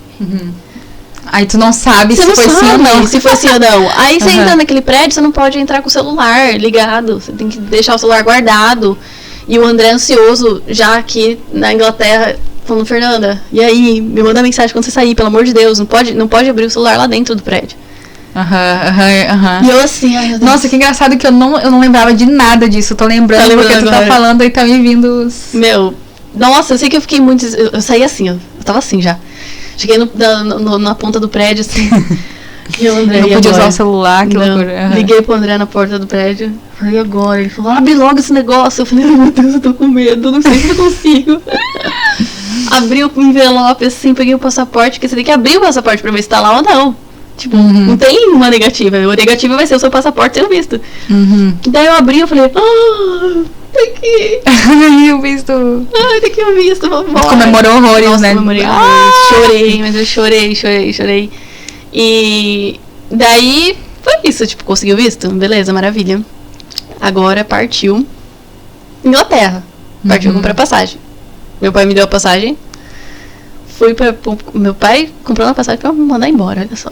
Aí tu não sabe Você se não foi sabe sim ou não. se foi sim ou não. Aí você entra naquele prédio, você não pode entrar com o celular ligado. Você tem que deixar o celular guardado. E o André ansioso, já aqui na Inglaterra, falando, Fernanda, e aí, me manda mensagem quando você sair, pelo amor de Deus, não pode abrir o celular lá dentro do prédio. E eu assim, ai meu Deus. Nossa, que engraçado que eu não lembrava de nada disso. Tô lembrando porque tu tá falando e tá me vindo os... Meu, nossa, eu sei que eu fiquei muito... Eu saí assim, ó. Eu tava assim já. Cheguei na ponta do prédio, assim. E o André, não podia usar o celular, que loucura. Liguei pro André na porta do prédio. Falei, agora? Ele falou, abre logo esse negócio. Eu falei, ai meu Deus, eu tô com medo, não sei se eu consigo. Abri o envelope, assim, peguei o passaporte, porque você tem que abrir o passaporte pra ver se tá lá ou não. Tipo, não tem uma negativa. A negativa vai ser o seu passaporte sem o visto. Daí eu abri e falei, tem que... o visto. Ai, tem que o visto, vamos comemorou horrores, nossa, né? Comemorei horrores. Chorei, mas eu chorei. E daí foi isso, tipo, consegui o visto? Beleza, maravilha. Agora partiu Inglaterra. Partiu comprar passagem. Meu pai me deu a passagem. Meu pai comprou uma passagem pra me mandar embora, olha só.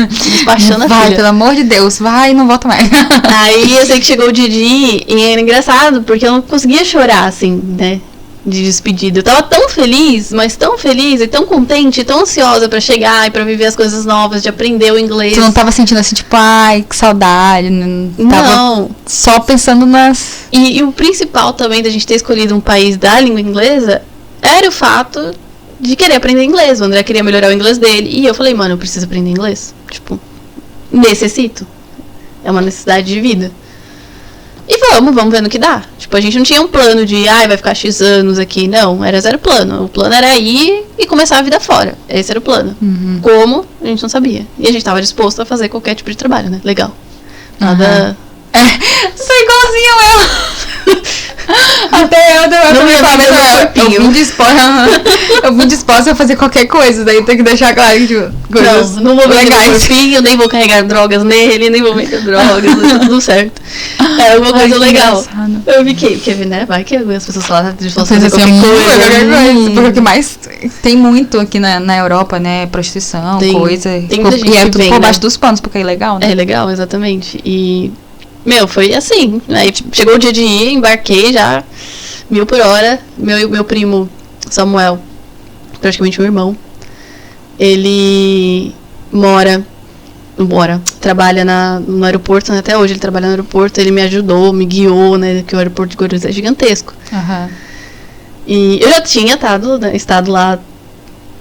Despachando a filha. Vai, pelo amor de Deus, vai e não volta mais. Aí eu sei que chegou o dia de ir, e era engraçado, porque eu não conseguia chorar, assim, né? De despedida. Eu tava tão feliz, mas tão feliz e tão contente, e tão ansiosa pra chegar e pra viver as coisas novas, de aprender o inglês. Tu não tava sentindo assim, tipo, ai, que saudade. Tava só pensando nas... E o principal também da gente ter escolhido um país da língua inglesa era o fato de querer aprender inglês. O André queria melhorar o inglês dele. E eu falei, mano, eu preciso aprender inglês. Tipo, necessito. É uma necessidade de vida. E vamos ver no que dá. Tipo, a gente não tinha um plano de, vai ficar X anos aqui. Não, era zero plano. O plano era ir e começar a vida fora. Esse era o plano. Como? A gente não sabia. E a gente tava disposto a fazer qualquer tipo de trabalho, né? Legal. Nada... Sou igualzinho eu. Até eu vim disposta a fazer qualquer coisa. Daí tem que deixar claro que, tipo, coisas não vou vender meu corpinho, nem vou carregar drogas nele, nem vou vender drogas, tá tudo certo. É uma coisa legal. Engraçado. Eu fiquei, porque, né, vai que as pessoas falam de fazer qualquer coisa. Porque o que mais tem muito aqui na Europa, né, prostituição, coisa. Tem muita gente e é tudo vem, por baixo dos panos, porque é ilegal, né? É legal, exatamente. E... foi assim, aí chegou o dia de ir, embarquei já, 1000 por hora, meu primo Samuel, praticamente meu irmão, ele trabalha no aeroporto, né? Até hoje ele trabalha no aeroporto, ele me ajudou, me guiou, né, que o aeroporto de Guarulhos é gigantesco. E eu já tinha estado lá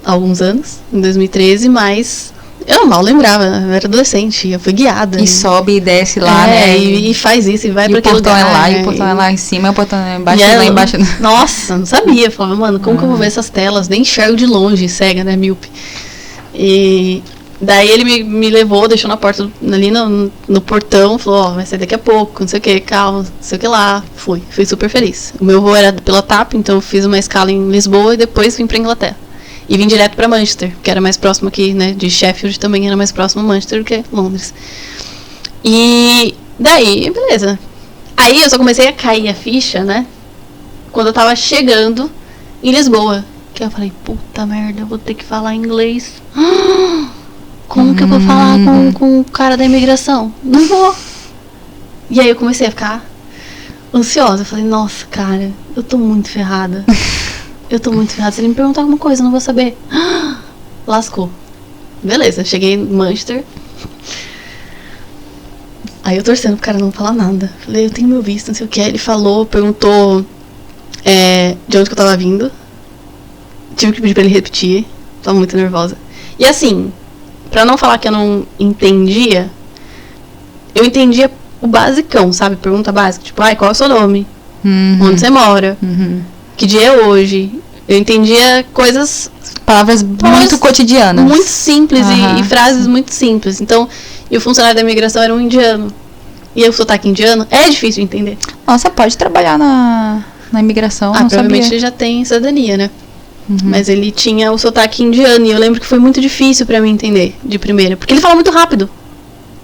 há alguns anos, em 2013, mas... eu mal lembrava, eu era adolescente, eu fui guiada. E sobe e desce lá, né? E faz isso, e vai pra aquele lugar. E o portão é lá em cima, e o portão é embaixo, lá embaixo. Nossa, não sabia. Eu falava, mano, como que eu vou ver essas telas? Nem enxergo de longe, cega, né, míope. E daí ele me levou, deixou na porta, ali no portão, falou, vai sair daqui a pouco, não sei o que, calma, não sei o que lá. Fui super feliz. O meu voo era pela TAP, então eu fiz uma escala em Lisboa e depois vim pra Inglaterra. E vim direto pra Manchester, que era mais próximo aqui, né? De Sheffield também era mais próximo a Manchester do que Londres. E daí, beleza. Aí eu só comecei a cair a ficha, né? Quando eu tava chegando em Lisboa. Que eu falei, puta merda, eu vou ter que falar inglês. Como que eu vou falar com o cara da imigração? Não vou. E aí eu comecei a ficar ansiosa. Eu falei, nossa, cara, eu tô muito ferrada. Eu tô muito ferrada. Se ele me perguntar alguma coisa, eu não vou saber. Lascou. Beleza, cheguei em Manchester. Aí eu torcendo pro cara não falar nada. Falei, eu tenho meu visto, não sei o que. Aí ele falou, perguntou de onde que eu tava vindo. Tive que pedir pra ele repetir. Tava muito nervosa. E assim, pra não falar que eu não entendia, eu entendia o basicão, sabe? Pergunta básica, tipo, qual é o seu nome? Onde você mora? Que dia é hoje? Eu entendia coisas... Palavras muito cotidianas. Muito simples e frases muito simples. Então, e o funcionário da imigração era um indiano. E o sotaque indiano é difícil de entender. Nossa, pode trabalhar na imigração, não provavelmente sabia. ele já tem cidadania, né? Mas ele tinha o sotaque indiano. E eu lembro que foi muito difícil pra mim entender, de primeira. Porque ele fala muito rápido.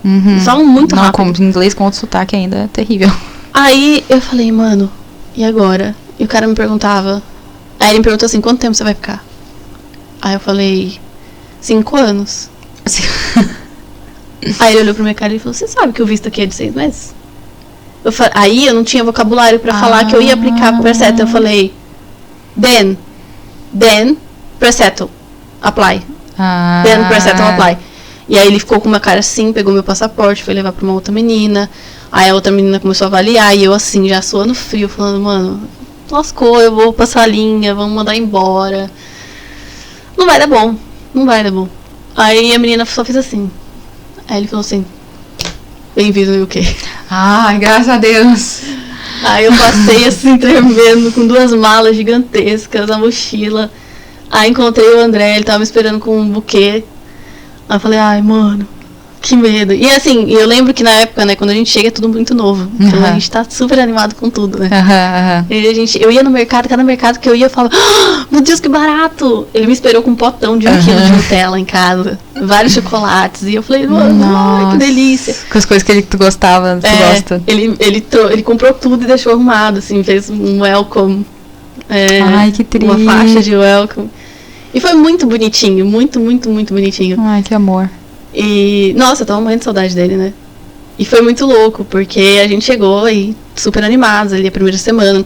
Eles falam muito rápido. Como inglês com outro sotaque ainda é terrível. Aí eu falei, mano, e agora? E o cara me perguntava. Aí ele me perguntou assim, quanto tempo você vai ficar? Aí eu falei, 5 anos. Aí ele olhou pra minha cara e falou, você sabe que o visto aqui é de 6 meses? Aí eu não tinha vocabulário pra falar que eu ia aplicar pro Presettle. Eu falei, then Presettle, apply. Then Presettle, apply. E aí ele ficou com uma cara assim, pegou meu passaporte, foi levar pra uma outra menina. Aí a outra menina começou a avaliar e eu assim, já suando frio, falando, mano, lascou, eu vou passar a linha, vamos mandar embora. Não vai dar bom, não vai dar bom. Aí a menina só fez assim. Aí ele falou assim, bem-vindo no UK. Ai, graças a Deus. Aí eu passei assim, tremendo, com 2 malas gigantescas na mochila. Aí encontrei o André, ele tava me esperando com um buquê. Aí eu falei, ai, mano, que medo. E assim, eu lembro que na época, né, quando a gente chega é tudo muito novo. Então a gente tá super animado com tudo, né? E eu ia no mercado, cada mercado que eu ia, eu falava, meu Deus, que barato! Ele me esperou com um potão de 1 quilo de Nutella em casa, vários chocolates. E eu falei, mano, ai, que delícia. Com as coisas que tu gostava, tu gosta. Ele comprou tudo e deixou arrumado, assim, fez um welcome. Ai, que triste. Uma faixa de welcome. E foi muito bonitinho, muito, muito, muito bonitinho. Ai, que amor. E, nossa, eu tava morrendo de saudade dele, né? E foi muito louco, porque a gente chegou aí super animados ali a primeira semana.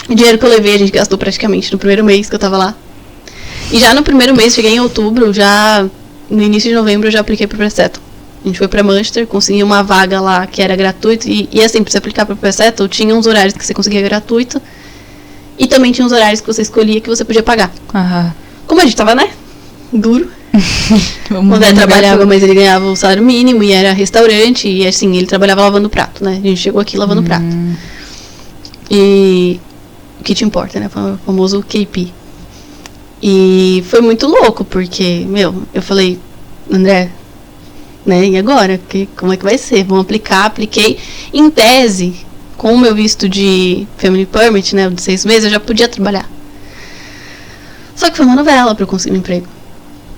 O dinheiro que eu levei a gente gastou praticamente no primeiro mês que eu tava lá. E já no primeiro mês, cheguei em outubro, já no início de novembro eu já apliquei pro Presettle. A gente foi pra Manchester, consegui uma vaga lá que era gratuita. E assim, pra você aplicar pro Presettle, tinha uns horários que você conseguia gratuito. E também tinha uns horários que você escolhia que você podia pagar. Como a gente tava, né? Duro. O André trabalhava, mas ele ganhava o salário mínimo e era restaurante. E assim, ele trabalhava lavando prato, né? A gente chegou aqui lavando prato. E o que te importa, né? O famoso KP. E foi muito louco, porque, eu falei, André, né? E agora? Como é que vai ser? Vamos aplicar, apliquei. Em tese, com o meu visto de Family Permit, né? De 6 meses, eu já podia trabalhar. Só que foi uma novela pra eu conseguir um emprego.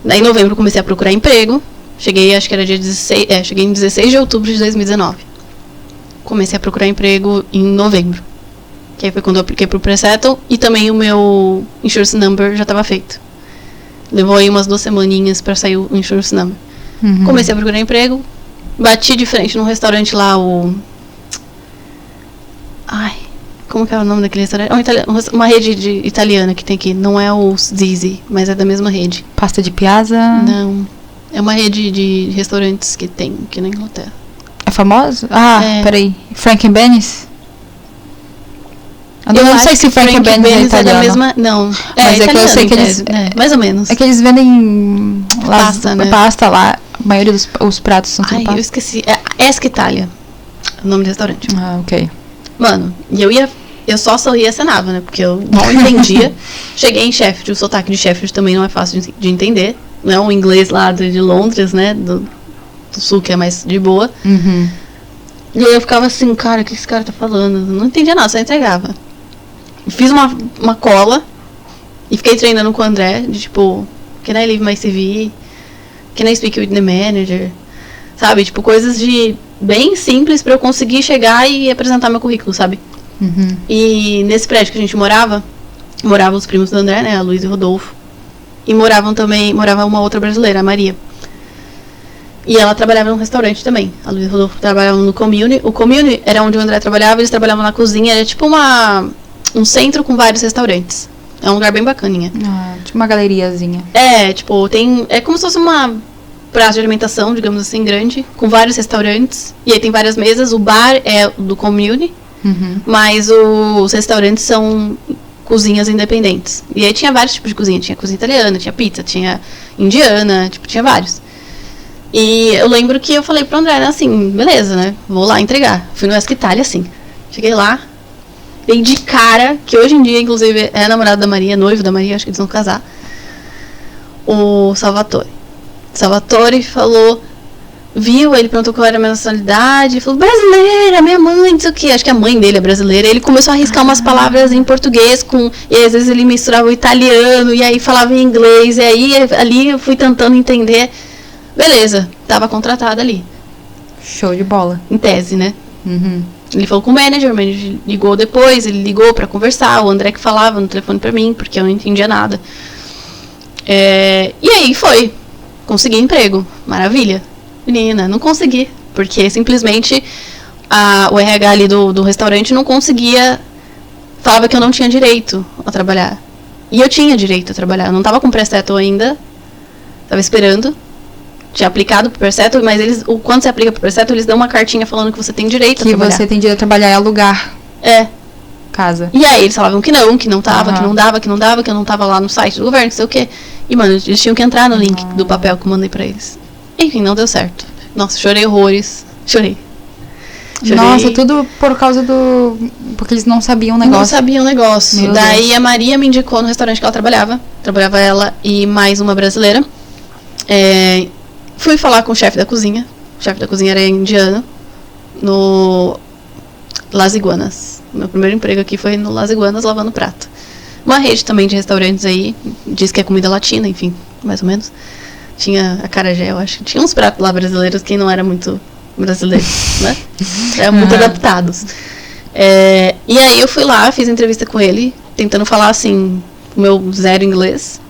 Daí em novembro eu comecei a procurar emprego. Cheguei, acho que era dia 16. Cheguei em 16 de outubro de 2019. Comecei a procurar emprego em novembro. Que aí foi quando eu apliquei pro Presettle. E também o meu Insurance Number já estava feito. Levou aí umas 2 semaninhas pra sair o Insurance Number. Comecei a procurar emprego. Bati de frente num restaurante lá, como que é o nome daquele restaurante? Uma rede italiana que tem aqui. Não é o Zizi, mas é da mesma rede. Pasta de Piazza? Não. É uma rede de restaurantes que tem aqui na Inglaterra. É famoso? Peraí. Frank and Benny's? Eu não sei se Frank and Benny's é italiano. Da mesma... Não. Mas é que eu sei que eles... mais ou menos. É que eles vendem... Pasta, né? Pasta lá. A maioria dos pratos são tudo pasta. Eu esqueci. É Esca Itália. O nome do restaurante. Ok. Mano, e eu só sorria e acenava, né? Porque eu mal entendia. Cheguei em Sheffield, o sotaque de Sheffield também não é fácil de entender. Não é o inglês lá de Londres, né? Do sul, que é mais de boa. E aí eu ficava assim, cara, o que esse cara tá falando? Não entendia nada, só entregava. Fiz uma cola e fiquei treinando com o André, de tipo, can I leave my CV? Can I speak with the manager? Sabe? Tipo, coisas bem simples pra eu conseguir chegar e apresentar meu currículo, sabe? E nesse prédio que a gente moravam os primos do André, né? A Luiz e o Rodolfo. E morava uma outra brasileira, a Maria. E ela trabalhava num restaurante também. A Luísa Rodolfo trabalhava no Comune. O Comune era onde o André trabalhava, eles trabalhavam na cozinha. Era tipo um centro com vários restaurantes. É um lugar bem bacaninha. Tipo uma galeriazinha. Tipo, é como se fosse uma praça de alimentação, digamos assim, grande, com vários restaurantes. E aí tem várias mesas. O bar é do Comune, mas os restaurantes são cozinhas independentes. E aí tinha vários tipos de cozinha. Tinha cozinha italiana, tinha pizza, tinha indiana, tipo, tinha vários. E eu lembro que eu falei pro André, né, assim, beleza, né, vou lá entregar. Fui no Ask Itália, assim. Cheguei lá, dei de cara, que hoje em dia, inclusive, é namorado da Maria, noivo da Maria, acho que eles vão casar. O Salvatore. Salvatore falou, ele perguntou qual era a minha nacionalidade, falou, brasileira, minha mãe, não sei o que, acho que a mãe dele é brasileira. Ele começou a arriscar umas palavras em português, e às vezes ele misturava o italiano, e aí falava em inglês, e aí ali eu fui tentando entender. Beleza, tava contratada ali. Show de bola. Em tese, né? Ele falou com o manager ligou depois, ele ligou pra conversar, o André que falava no telefone pra mim, porque eu não entendia nada. E aí foi. Consegui emprego. Maravilha. Menina, não consegui. Porque simplesmente o RH ali do restaurante não conseguia. Falava que eu não tinha direito a trabalhar. E eu tinha direito a trabalhar. Eu não tava com pré-settle ainda. Tava esperando. Tinha aplicado pro pré-settle, mas quando você aplica pro pré-settle, eles dão uma cartinha falando que você tem direito a trabalhar. Que você tem direito a trabalhar e alugar. Casa. E aí eles falavam que não tava, que não dava, que eu não tava lá no site do governo, não sei o quê. E, mano, eles tinham que entrar no link do papel que eu mandei pra eles. Enfim, não deu certo. Nossa, chorei horrores. Chorei. Nossa, tudo por causa porque eles não sabiam o negócio. Não sabiam o negócio. Meu Daí Deus. a Maria me indicou no restaurante que ela trabalhava. Trabalhava ela e mais uma brasileira. Fui falar com o chefe da cozinha. O chefe da cozinha era indiano. No Las Iguanas. Meu primeiro emprego aqui foi no Las Iguanas, lavando prato. Uma rede também de restaurantes aí. Diz que é comida latina, enfim, mais ou menos. Tinha acarajé, eu acho. Tinha uns pratos lá brasileiros que não era muito brasileiro, né? Eram muito adaptados. E aí eu fui lá, fiz entrevista com ele, tentando falar assim, o meu zero inglês.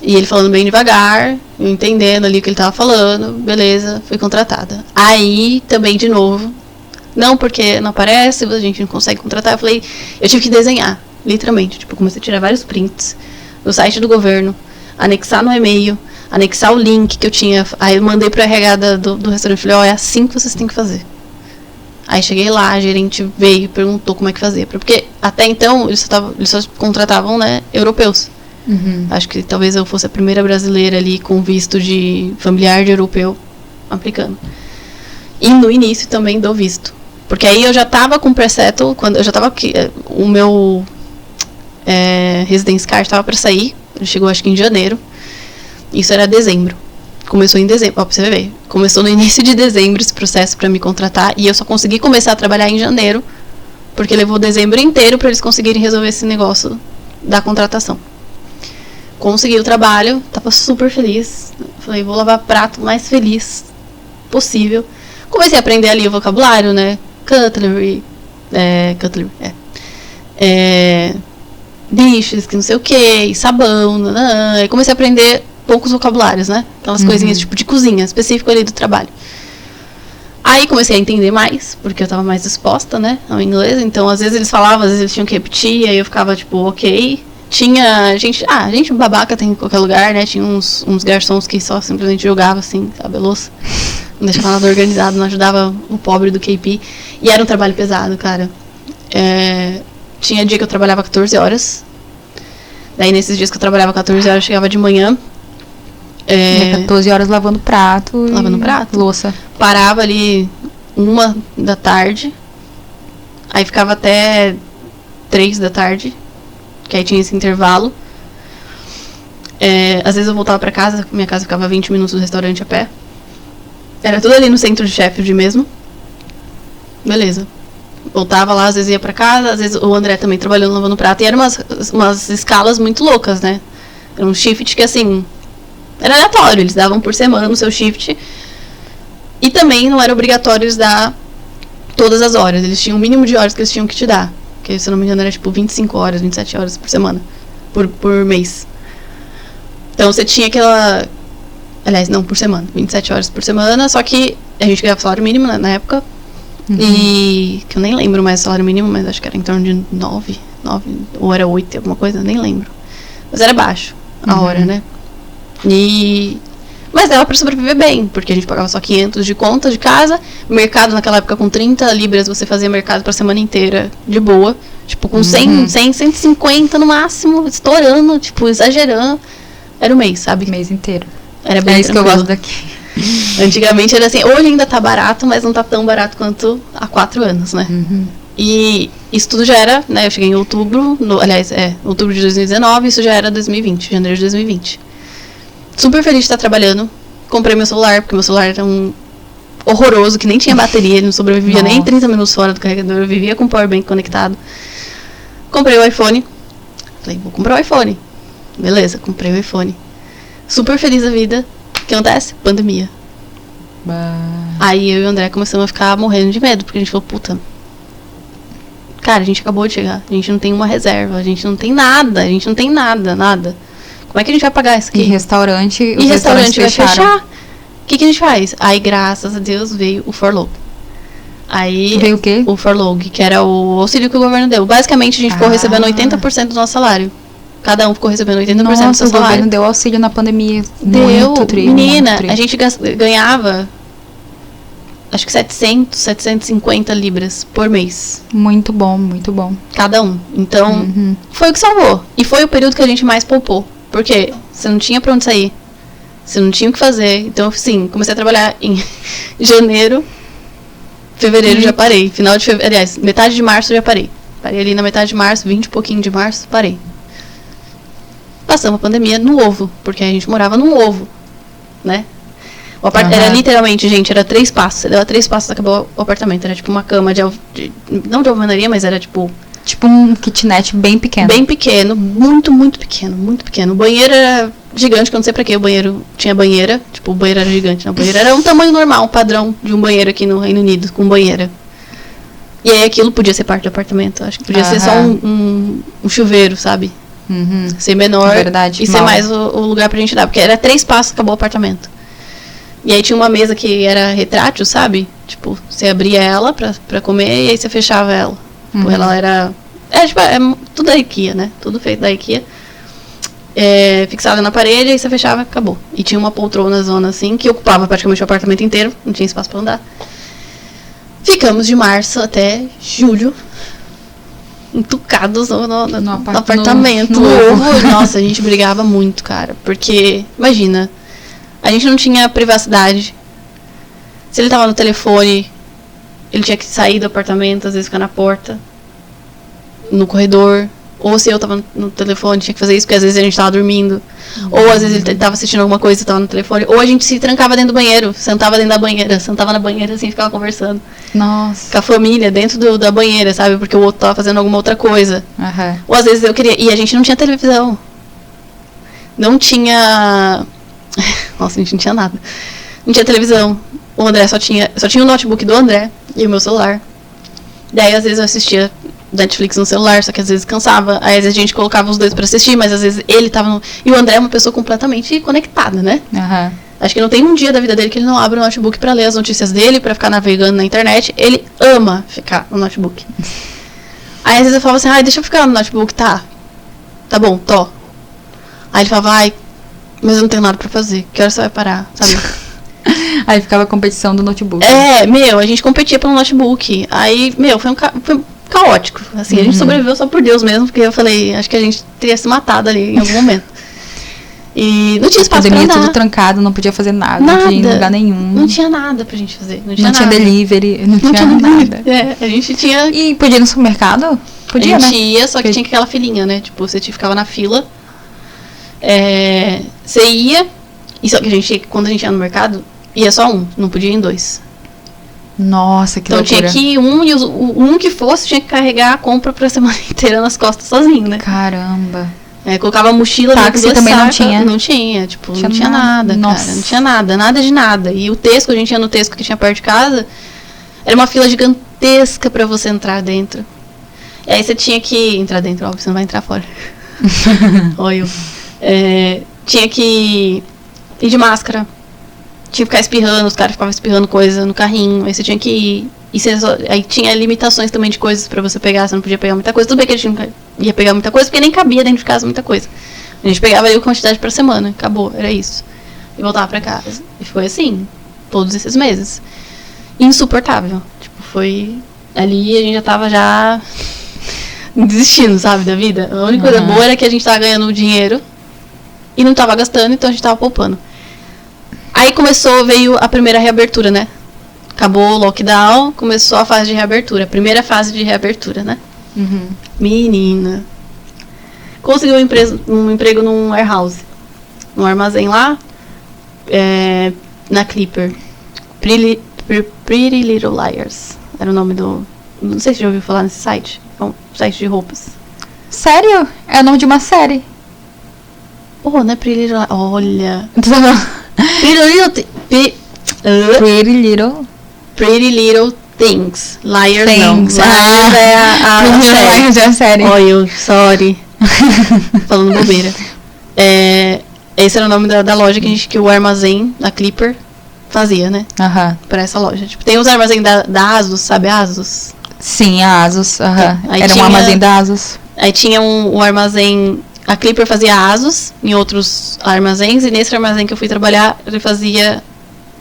E ele falando bem devagar, eu entendendo ali o que ele tava falando, beleza, fui contratada. Aí, também, de novo, não, porque não aparece, a gente não consegue contratar. Eu tive que desenhar, literalmente. Tipo, comecei a tirar vários prints no site do governo, anexar no e-mail, anexar o link que eu tinha. Aí eu mandei pro RH do restaurante, falei, é assim que vocês têm que fazer. Aí cheguei lá, a gerente veio e perguntou como é que fazia. Porque até então, eles só contratavam, né, europeus. Acho que talvez eu fosse a primeira brasileira ali com visto de familiar de europeu aplicando. E no início também do visto. Porque aí eu já tava com pré-settle, quando eu já tava aqui, o meu residence card tava pra sair, chegou acho que em janeiro. Isso era dezembro. Começou em dezembro, ó, pra você ver. Começou no início de dezembro esse processo pra me contratar, e eu só consegui começar a trabalhar em janeiro, porque levou dezembro inteiro pra eles conseguirem resolver esse negócio da contratação. Consegui o trabalho, tava super feliz. Falei, vou lavar prato mais feliz possível. Comecei a aprender ali o vocabulário, né? Cutlery, dishes, que não sei o que, sabão, nanã. E comecei a aprender poucos vocabulários, né? Aquelas coisinhas tipo de cozinha, específico ali do trabalho. Aí comecei a entender mais, porque eu tava mais disposta, né, ao inglês. Então, às vezes eles falavam, às vezes eles tinham que repetir, aí eu ficava tipo, ok. Tinha gente babaca tem em qualquer lugar, né? Tinha uns garçons que só simplesmente jogavam assim, sabe, a louça. Não deixava nada organizado, não ajudava o pobre do KP. E era um trabalho pesado, cara. Tinha dia que eu trabalhava 14 horas. Daí nesses dias que eu trabalhava 14 horas, eu chegava de manhã. 14 horas lavando prato. Louça. Parava ali 1 da tarde. Aí ficava até 3 da tarde. Que aí tinha esse intervalo. Às vezes eu voltava pra casa, minha casa ficava 20 minutos do restaurante a pé. Era tudo ali no centro de Sheffield mesmo. Beleza. Voltava lá, às vezes ia pra casa, às vezes o André também trabalhando, lavando prato. E eram umas escalas muito loucas, né? Era um shift que, assim, era aleatório. Eles davam por semana no seu shift. E também não era obrigatório eles dar todas as horas. Eles tinham um mínimo de horas que eles tinham que te dar. Que, se eu não me engano, era tipo 25 horas, 27 horas por semana. Por mês. Então você tinha Aliás, não, por semana. 27 horas por semana, só que a gente ganhava salário mínimo, né, na época. E que eu nem lembro mais o salário mínimo, mas acho que era em torno de 9 ou era 8, alguma coisa, nem lembro. Mas era baixo a hora, né? Mas dava pra sobreviver bem, porque a gente pagava só 500 de conta de casa. Mercado naquela época com 30 libras você fazia mercado pra semana inteira de boa. Tipo, com 100, 150 no máximo, estourando, tipo, exagerando. Era o mês, sabe? O mês inteiro. Era bem isso tranquilo. que eu gosto daqui. Antigamente era assim, hoje ainda tá barato, mas não tá tão barato quanto há 4 anos, né? E isso tudo já era, né? Eu cheguei em outubro, outubro de 2019, isso já era 2020, janeiro de 2020. Super feliz de estar trabalhando. Comprei meu celular, porque meu celular era um horroroso, que nem tinha bateria, ele não sobrevivia nem 30 minutos fora do carregador, eu vivia com o powerbank conectado. Comprei o iPhone. Falei, vou comprar o iPhone. Beleza, comprei o iPhone. Super feliz da vida. O que acontece? Pandemia. Aí eu e o André começamos a ficar morrendo de medo, porque a gente falou, puta, cara, a gente acabou de chegar, a gente não tem uma reserva, a gente não tem nada, nada. Como é que a gente vai pagar isso aqui? E restaurante, E restaurante vai fechar. O que a gente faz? Aí, graças a Deus, veio o Forlog. Aí, veio o quê? O Forlog, que era o auxílio que o governo deu. Basicamente, a gente ficou recebendo 80% do nosso salário. Cada um ficou recebendo 80% do seu Nossa, o salário. governo deu auxílio na pandemia. Deu, Muito tri, menina, muito tri. a gente ganhava, acho que 700, 750 libras por mês. Muito bom, muito bom. Cada um. Então, foi o que salvou. E foi o período que a gente mais poupou. Porque você não tinha pra onde sair. Você não tinha o que fazer. Então, assim, comecei a trabalhar em janeiro, fevereiro já parei. Final de fevereiro, aliás, metade de março já parei. Parei ali na metade de março, 20 e pouquinho de março, parei. Passamos a pandemia no ovo, porque a gente morava num ovo, né? Era literalmente, gente, era 3 passos. Você dava 3 passos, acabou o apartamento. Era tipo uma cama não de alvenaria, mas era tipo um kitnet bem pequeno. Bem pequeno, muito pequeno. O banheiro era gigante, que eu não sei pra que o banheiro tinha banheira. Tipo, o banheiro era gigante, não. O banheiro era um tamanho normal, um padrão de um banheiro aqui no Reino Unido, com banheira. E aí aquilo podia ser parte do apartamento. Acho que podia ser só um chuveiro, sabe? Ser menor Verdade, e ser mais o lugar pra gente dar. Porque era 3 passos, acabou o apartamento. E aí tinha uma mesa que era retrátil, sabe? Tipo, você abria ela pra comer e aí você fechava ela. Ela era... tudo da IKEA, né? Tudo feito da IKEA. Fixada na parede, aí você fechava e acabou. E tinha uma poltrona zona assim, que ocupava praticamente o apartamento inteiro. Não tinha espaço pra andar. Ficamos de março até julho entucados no apartamento. No ovo. Nossa, a gente brigava muito, cara. Porque, imagina, a gente não tinha privacidade. Se ele tava no telefone, ele tinha que sair do apartamento, às vezes ficar na porta, no corredor. Ou se eu tava no telefone, tinha que fazer isso, porque às vezes a gente tava dormindo. Ou às vezes ele tava assistindo alguma coisa e tava no telefone. Ou a gente se trancava dentro do banheiro, sentava dentro da banheira, sentava na banheira assim e ficava conversando. Nossa. Com a família, dentro da banheira, sabe? Porque o outro tava fazendo alguma outra coisa. Ou às vezes eu queria... E a gente não tinha televisão. Não tinha... Nossa, a gente não tinha nada. Não tinha televisão. O André só tinha o notebook do André e o meu celular. Daí às vezes eu assistia Netflix no celular, só que às vezes cansava. Aí às vezes a gente colocava os dois pra assistir, mas às vezes ele tava no... E o André é uma pessoa completamente conectada, né? Acho que não tem um dia da vida dele que ele não abre o notebook pra ler as notícias dele, pra ficar navegando na internet. Ele ama ficar no notebook. Aí às vezes eu falava assim, deixa eu ficar no notebook, tá bom, tô. Aí ele falava, mas eu não tenho nada pra fazer, que hora você vai parar, sabe? Aí ficava a competição do notebook. A gente competia pelo notebook. Aí, foi caótico. Assim, a gente sobreviveu só por Deus mesmo, porque eu falei, acho que a gente teria se matado ali em algum momento. E não tinha espaço pra andar. Tudo trancado, não podia fazer nada, não podia ir em lugar nenhum. Não tinha nada pra gente fazer. Não tinha delivery, não tinha nada. A gente tinha... E podia ir no supermercado? Podia, a gente ia, só que tinha aquela filinha, né? Tipo, você ficava na fila. Você ia... E só que quando a gente ia no mercado, ia só um, não podia ir em 2. Nossa, que loucura. Então tinha que ir um, e um que fosse tinha que carregar a compra pra semana inteira nas costas sozinho, né? Caramba. Colocava a mochila dentro do também saco. Não tinha, não tinha nada, Nossa. Cara. Não tinha nada de nada. E o Tesco, a gente ia no Tesco que tinha perto de casa, era uma fila gigantesca pra você entrar dentro. E aí você tinha que entrar dentro, óbvio, você não vai entrar fora. Olha eu. Tinha que E de máscara. Tinha que ficar espirrando, os caras ficavam espirrando coisa no carrinho, aí você tinha que ir. Aí tinha limitações também de coisas pra você pegar, você não podia pegar muita coisa. Tudo bem que a gente não ia pegar muita coisa, porque nem cabia dentro de casa muita coisa. A gente pegava ali a quantidade pra semana, acabou, era isso. E voltava pra casa. E foi assim, todos esses meses. Insuportável. Tipo, foi... Ali a gente já tava desistindo, sabe, da vida. A única coisa boa era que a gente tava ganhando dinheiro e não tava gastando, então a gente tava poupando. Aí veio a primeira reabertura, né? Acabou o lockdown, começou a fase de reabertura. A primeira fase de reabertura, né? Uhum. Menina. Consegui um emprego num warehouse. Num armazém lá. Na Clipper. Pretty Little Liars. Era o nome do... Não sei se você já ouviu falar nesse site. É um site de roupas. Sério? É o nome de uma série. Oh, não é Pretty Little... Olha... Pretty Little Things. Liars Things. Não. Liars é a Liars é a série. Oh, sorry. Falando bobeira. Esse era o nome da loja que o armazém da Clipper fazia, né? Aham. Pra essa loja. Tipo, tem os armazéns da Asus, sabe? Asus. Sim, a Asus. Aham. Era um tinha, armazém da Asus. Aí tinha um armazém... A Clipper fazia Asus em outros armazéns. E nesse armazém que eu fui trabalhar, ele fazia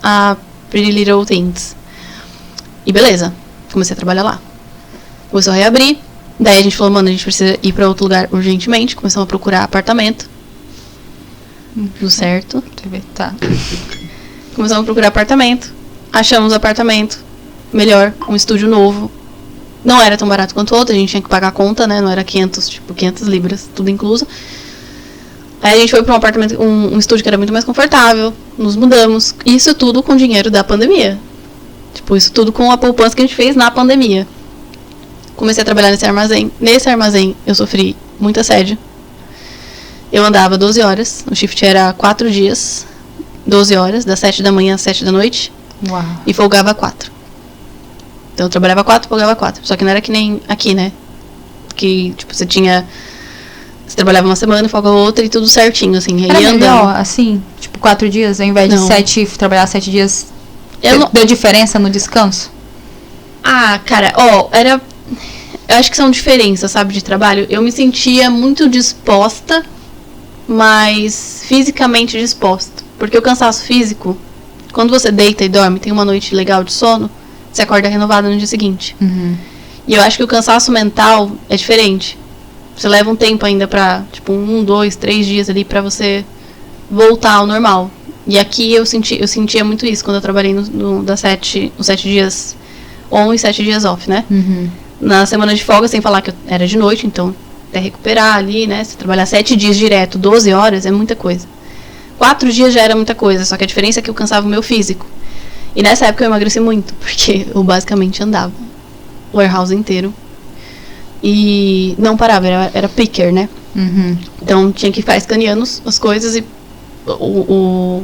a Pretty Little Things. E beleza. Comecei a trabalhar lá. Começou a reabrir. Daí a gente falou, mano, a gente precisa ir pra outro lugar urgentemente. Começamos a procurar apartamento. Tudo certo. Tá. Começamos a procurar apartamento. Achamos apartamento. Melhor, um estúdio novo. Não era tão barato quanto o outro, a gente tinha que pagar a conta, né? Não era 500 libras, tudo incluso. Aí a gente foi pra um apartamento, um estúdio que era muito mais confortável. Nos mudamos. Isso tudo com dinheiro da pandemia. Tipo, isso tudo com a poupança que a gente fez na pandemia. Comecei a trabalhar nesse armazém. Nesse armazém eu sofri muito assédio. Eu andava 12 horas. O shift era 4 dias. 12 horas, das 7 da manhã às 7 da noite. Uau. E folgava 4. Então eu trabalhava 4, folgava 4. Só que não era que nem aqui, né? Que, tipo, você trabalhava uma semana, folgava outra e tudo certinho, assim. Era ia melhor, andando. assim, tipo, 4 dias, ao invés Não. de 7, trabalhar 7 dias. Não... Deu diferença no descanso? Ah, cara, eu acho que são diferenças, sabe, de trabalho. Eu me sentia muito disposta, mas fisicamente disposta. Porque o cansaço físico, quando você deita e dorme, tem uma noite legal de sono, você acorda renovado no dia seguinte. Uhum. E eu acho que o cansaço mental é diferente. Você leva um tempo ainda pra, tipo, 1, 2, 3 dias ali pra você voltar ao normal. E aqui eu sentia muito isso quando eu trabalhei nos 7 dias on e 7 dias off, né? Uhum. Na semana de folga, sem falar que eu era de noite, então até recuperar ali, né? Se trabalhar 7 dias direto, 12 horas, é muita coisa. 4 dias já era muita coisa, só que a diferença é que eu cansava o meu físico. E nessa época eu emagreci muito, porque eu basicamente andava o warehouse inteiro. E não parava, era picker, né? Uhum. Então tinha que ficar escaneando as coisas e o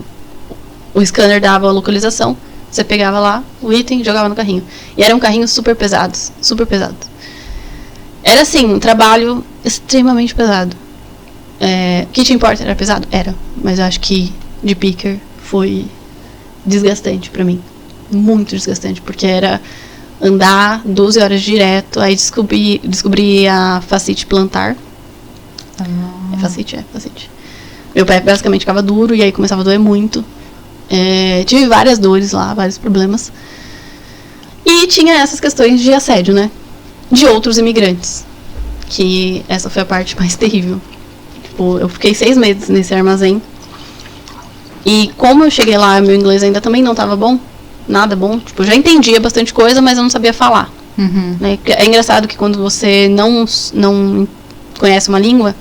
scanner dava a localização. Você pegava lá o item e jogava no carrinho. E eram carrinhos super pesados, super pesados. Era assim, um trabalho extremamente pesado. Kitchen Porter era pesado? Era. Mas eu acho que de picker foi desgastante pra mim. Muito desgastante, porque era andar 12 horas direto, aí descobri a fascite plantar. É fascite. Meu pé basicamente ficava duro e aí começava a doer muito. Tive várias dores lá, vários problemas. E tinha essas questões de assédio, né? De outros imigrantes. Que essa foi a parte mais terrível. Tipo, eu fiquei 6 meses nesse armazém. E como eu cheguei lá, meu inglês ainda também não tava bom. Nada bom. Tipo, eu já entendia bastante coisa, mas eu não sabia falar. Uhum. Né? É engraçado que quando você não conhece uma língua,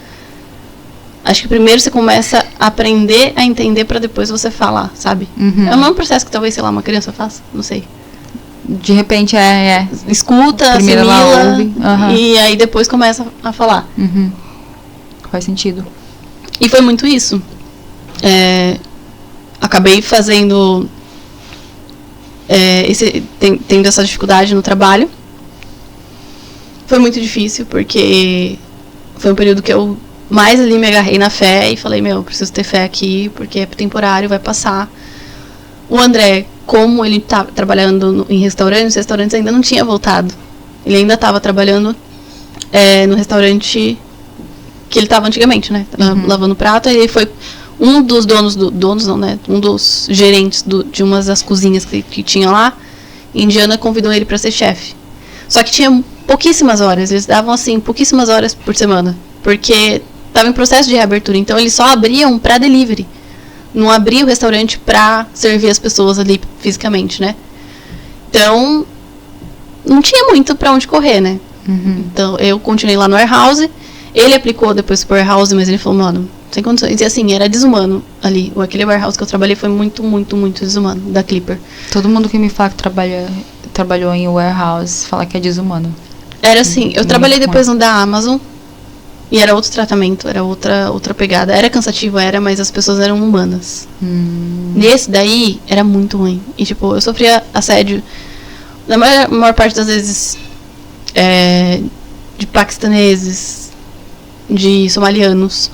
acho que primeiro você começa a aprender a entender pra depois você falar, sabe? Uhum. É o mesmo processo que talvez, sei lá, uma criança faça, não sei. De repente Escuta, primeiro ela assimila, ouve. Uhum. e aí depois começa a falar. Uhum. Faz sentido. E foi muito isso. Acabei fazendo... tendo essa dificuldade no trabalho. Foi muito difícil, porque foi um período que eu Mas ali me agarrei na fé e falei, preciso ter fé aqui, porque é temporário, vai passar. O André, como ele tá trabalhando em restaurantes, os restaurantes ainda não tinha voltado. Ele ainda estava trabalhando no restaurante que ele estava antigamente, né? Lavando prato, e ele foi um dos um dos gerentes de uma das cozinhas que tinha lá. Indiana convidou ele para ser chefe. Só que tinha pouquíssimas horas, eles davam assim, pouquíssimas horas por semana, porque estava em processo de reabertura, então eles só abriam para delivery. Não abria o restaurante para servir as pessoas ali fisicamente, né? Então, não tinha muito para onde correr, né? Então, eu continuei lá no warehouse. Ele aplicou depois pro warehouse, mas ele falou, mano, sem condições. E assim, era desumano ali. Aquele warehouse que eu trabalhei foi muito, muito, muito desumano, da Clipper. Todo mundo que me fala que trabalhou em warehouse fala que é desumano. Era assim, eu trabalhei depois no da Amazon. E era outro tratamento, era outra pegada. Era cansativo, mas as pessoas eram humanas. Nesse daí, era muito ruim. E, tipo, eu sofria assédio, na maior parte das vezes, de paquistaneses, de somalianos.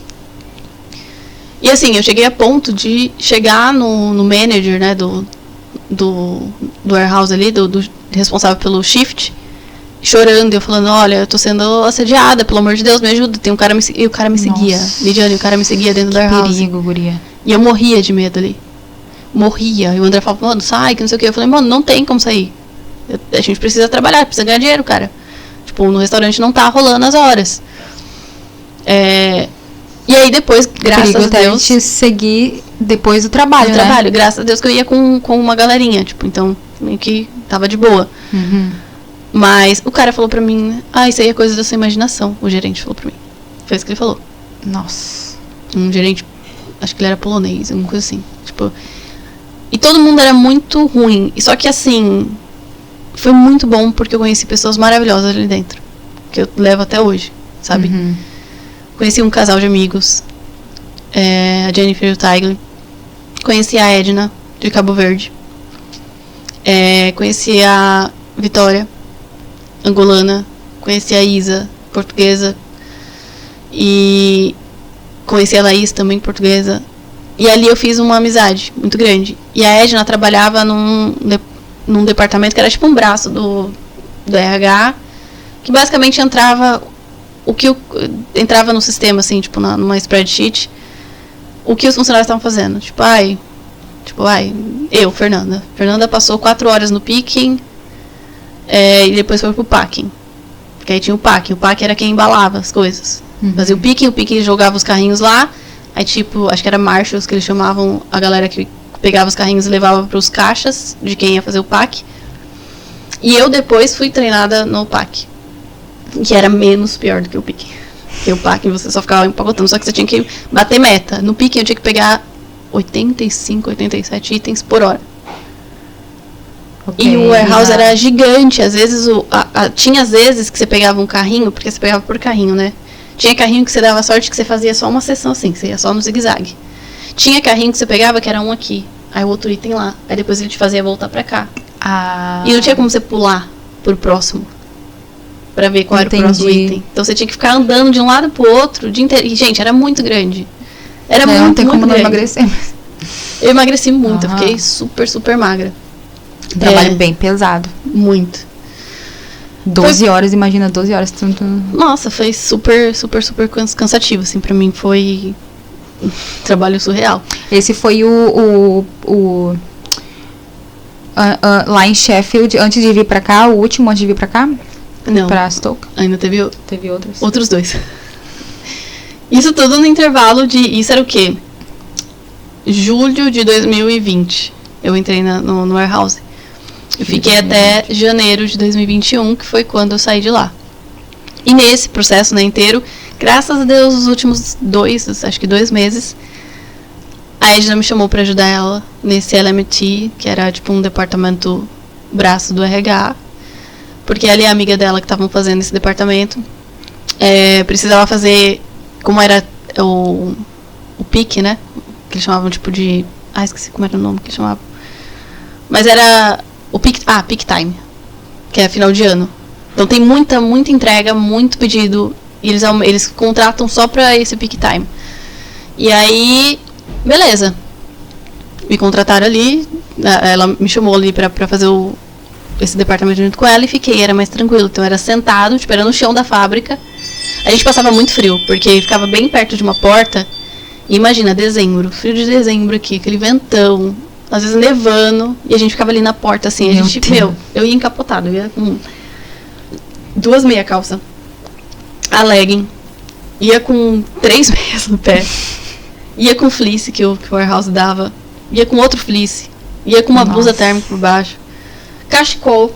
E, assim, eu cheguei a ponto de chegar no manager, né, do warehouse ali, do responsável pelo shift, chorando, eu falando, olha, eu tô sendo assediada, pelo amor de Deus, me ajuda. Tem um cara e o cara me seguia. Lidiane, o cara me seguia dentro do warehouse. Perigo, guria. E eu morria de medo ali. Morria. E o André falava, mano, sai, que não sei o que. Eu falei, mano, não tem como sair. A gente precisa trabalhar, precisa ganhar dinheiro, cara. Tipo, no restaurante não tá rolando as horas. E aí depois, graças a Deus... te seguir depois do trabalho, né? trabalho, graças a Deus que eu ia com uma galerinha, tipo, então meio que tava de boa. Mas o cara falou pra mim, isso aí é coisa da sua imaginação. O gerente falou pra mim. Foi isso que ele falou. Nossa. Um gerente, acho que ele era polonês, alguma coisa assim. Tipo, e todo mundo era muito ruim. Só que assim, foi muito bom porque eu conheci pessoas maravilhosas ali dentro. Que eu levo até hoje, sabe? Conheci um casal de amigos. A Jennifer e o Tiger. Conheci a Edna, de Cabo Verde. Conheci a Vitória, angolana. Conheci a Isa, portuguesa. E conheci a Laís, também portuguesa. E ali eu fiz uma amizade muito grande. E a Edna trabalhava num departamento que era tipo um braço do RH, que basicamente entrava entrava no sistema, assim, tipo, numa spreadsheet, o que os funcionários estavam fazendo. Eu, Fernanda. Fernanda passou 4 horas no picking, e depois foi pro packing. Porque aí tinha o packing. O packing era quem embalava as coisas. Fazia o picking jogava os carrinhos lá. Aí, tipo, acho que era marshals, que eles chamavam a galera que pegava os carrinhos e levava pros caixas de quem ia fazer o pack. E eu depois fui treinada no pack, que era menos pior do que o picking. Porque o packing você só ficava empacotando, só que você tinha que bater meta. No picking eu tinha que pegar 85, 87 itens por hora. E o warehouse era gigante. Às vezes, tinha às vezes que você pegava um carrinho, porque você pegava por carrinho, né? Tinha carrinho que você dava sorte que você fazia só uma sessão assim, que você ia só no zigue-zague. Tinha carrinho que você pegava que era um aqui, aí o outro item lá. Aí depois ele te fazia voltar pra cá. E não tinha como você pular pro próximo pra ver qual era o próximo item. Então você tinha que ficar andando de um lado pro outro o dia inteiro. E, gente, era muito grande. Era muito, não tem muito como grande. não emagrecer. Eu emagreci muito, eu fiquei super, super magra. Trabalho bem pesado. Muito. 12 horas, imagina, 12 horas. Nossa, foi super, super, super cansativo, assim, pra mim foi um trabalho surreal. Esse foi lá em Sheffield, antes de vir pra cá, o último antes de vir pra cá? Não. Pra Stoke? Ainda teve outros. Outros 2. Isso tudo no intervalo isso era o quê? Julho de 2020. Eu entrei no warehouse. Eu fiquei até janeiro de 2021, que foi quando eu saí de lá. E nesse processo, né, inteiro, graças a Deus, os últimos 2 meses, a Edna me chamou pra ajudar ela nesse LMT, que era tipo um departamento braço do RH, porque ela e a amiga dela que estavam fazendo esse departamento precisava fazer, como era o peak, né, que eles chamavam tipo de... esqueci como era o nome que eles chamavam. Mas era... peak time, que é final de ano. Então tem muita entrega, muito pedido E eles contratam só pra esse peak time. E aí, beleza. Me contrataram ali, ela me chamou ali pra fazer esse departamento junto com ela e fiquei, era mais tranquilo. Então era sentado, tipo, era no chão da fábrica. A gente passava muito frio, porque ficava bem perto de uma porta. E imagina, dezembro, frio de dezembro aqui, aquele ventão, às vezes nevando, e a gente ficava ali na porta, assim, eu ia encapotado, eu ia com 2 meia calça, a legging, ia com 3 meias no pé, ia com fleece que o warehouse dava, ia com outro fleece, ia com uma blusa térmica por baixo, cachecol.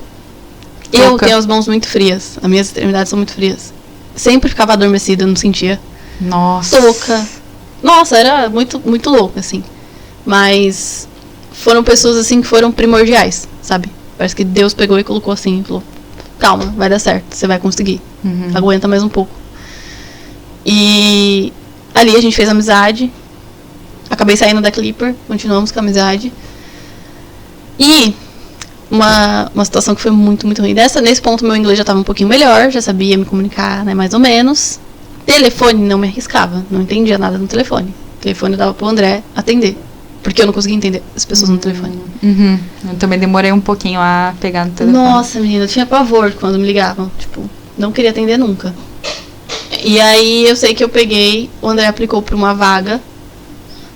Eu tenho as mãos muito frias, as minhas extremidades são muito frias. Sempre ficava adormecida, não sentia. Nossa. Touca. Nossa, era muito, muito louco, assim. Mas foram pessoas, assim, que foram primordiais, sabe? Parece que Deus pegou e colocou assim, falou, calma, vai dar certo, você vai conseguir. Aguenta mais um pouco. E ali a gente fez amizade. Acabei saindo da Clipper, continuamos com a amizade. E uma situação que foi muito, muito ruim. Nesse ponto, meu inglês já estava um pouquinho melhor, já sabia me comunicar, né, mais ou menos. Telefone, não me arriscava, não entendia nada no telefone. O telefone eu dava pro André atender, porque eu não conseguia entender as pessoas no telefone. Eu também demorei um pouquinho a pegar no telefone. Nossa, menina, eu tinha pavor quando me ligavam. Tipo, não queria atender nunca. E aí eu sei que eu peguei, o André aplicou pra uma vaga.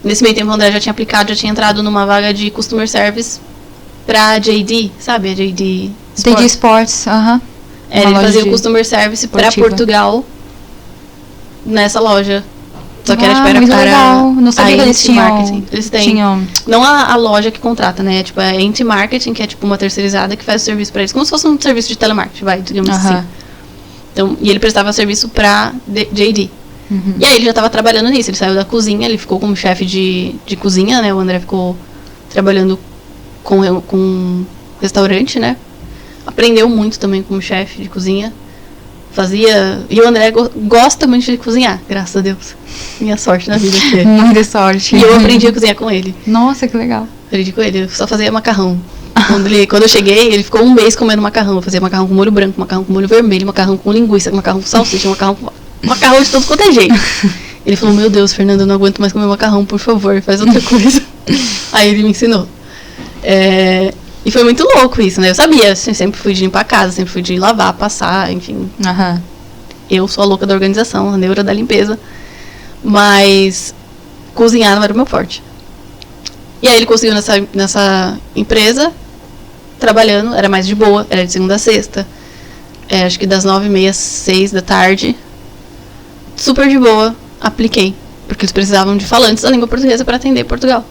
Nesse meio tempo o André já tinha aplicado, já tinha entrado numa vaga de Customer Service pra JD, sabe? A JD Sports. JD Sports, Ele fazia o Customer Service pra Portugal nessa loja. Só que era, tipo, muito legal. Não sabia que eles tinham marketing. Eles têm. Não a loja que contrata, né? É tipo a Ent Marketing, que é tipo uma terceirizada que faz o serviço pra eles. Como se fosse um serviço de telemarketing, digamos assim. Então, e ele prestava serviço pra JD. E aí ele já tava trabalhando nisso. Ele saiu da cozinha, ele ficou como chefe de cozinha, né? O André ficou trabalhando com restaurante, né? Aprendeu muito também como chefe de cozinha. E o André gosta muito de cozinhar, graças a Deus. Minha sorte na vida. Muita sorte. E eu aprendi a cozinhar com ele. Nossa, que legal. Aprendi com ele, eu só fazia macarrão. Quando eu cheguei, ele ficou 1 mês comendo macarrão. Eu fazia macarrão com molho branco, macarrão com molho vermelho, macarrão com linguiça, macarrão com salsicha, macarrão de todo quanto é jeito. Ele falou, meu Deus, Fernanda, eu não aguento mais comer macarrão, por favor, faz outra coisa. Aí ele me ensinou. E foi muito louco isso, né? Eu sabia, assim, sempre fui de limpar a casa, sempre fui de lavar, passar, enfim. Eu sou a louca da organização, a neura da limpeza. Mas cozinhar não era o meu forte. E aí ele conseguiu nessa empresa, trabalhando, era mais de boa, era de segunda a sexta. Acho que das 9h30 às 6 da tarde. Super de boa, apliquei. Porque eles precisavam de falantes da língua portuguesa para atender Portugal.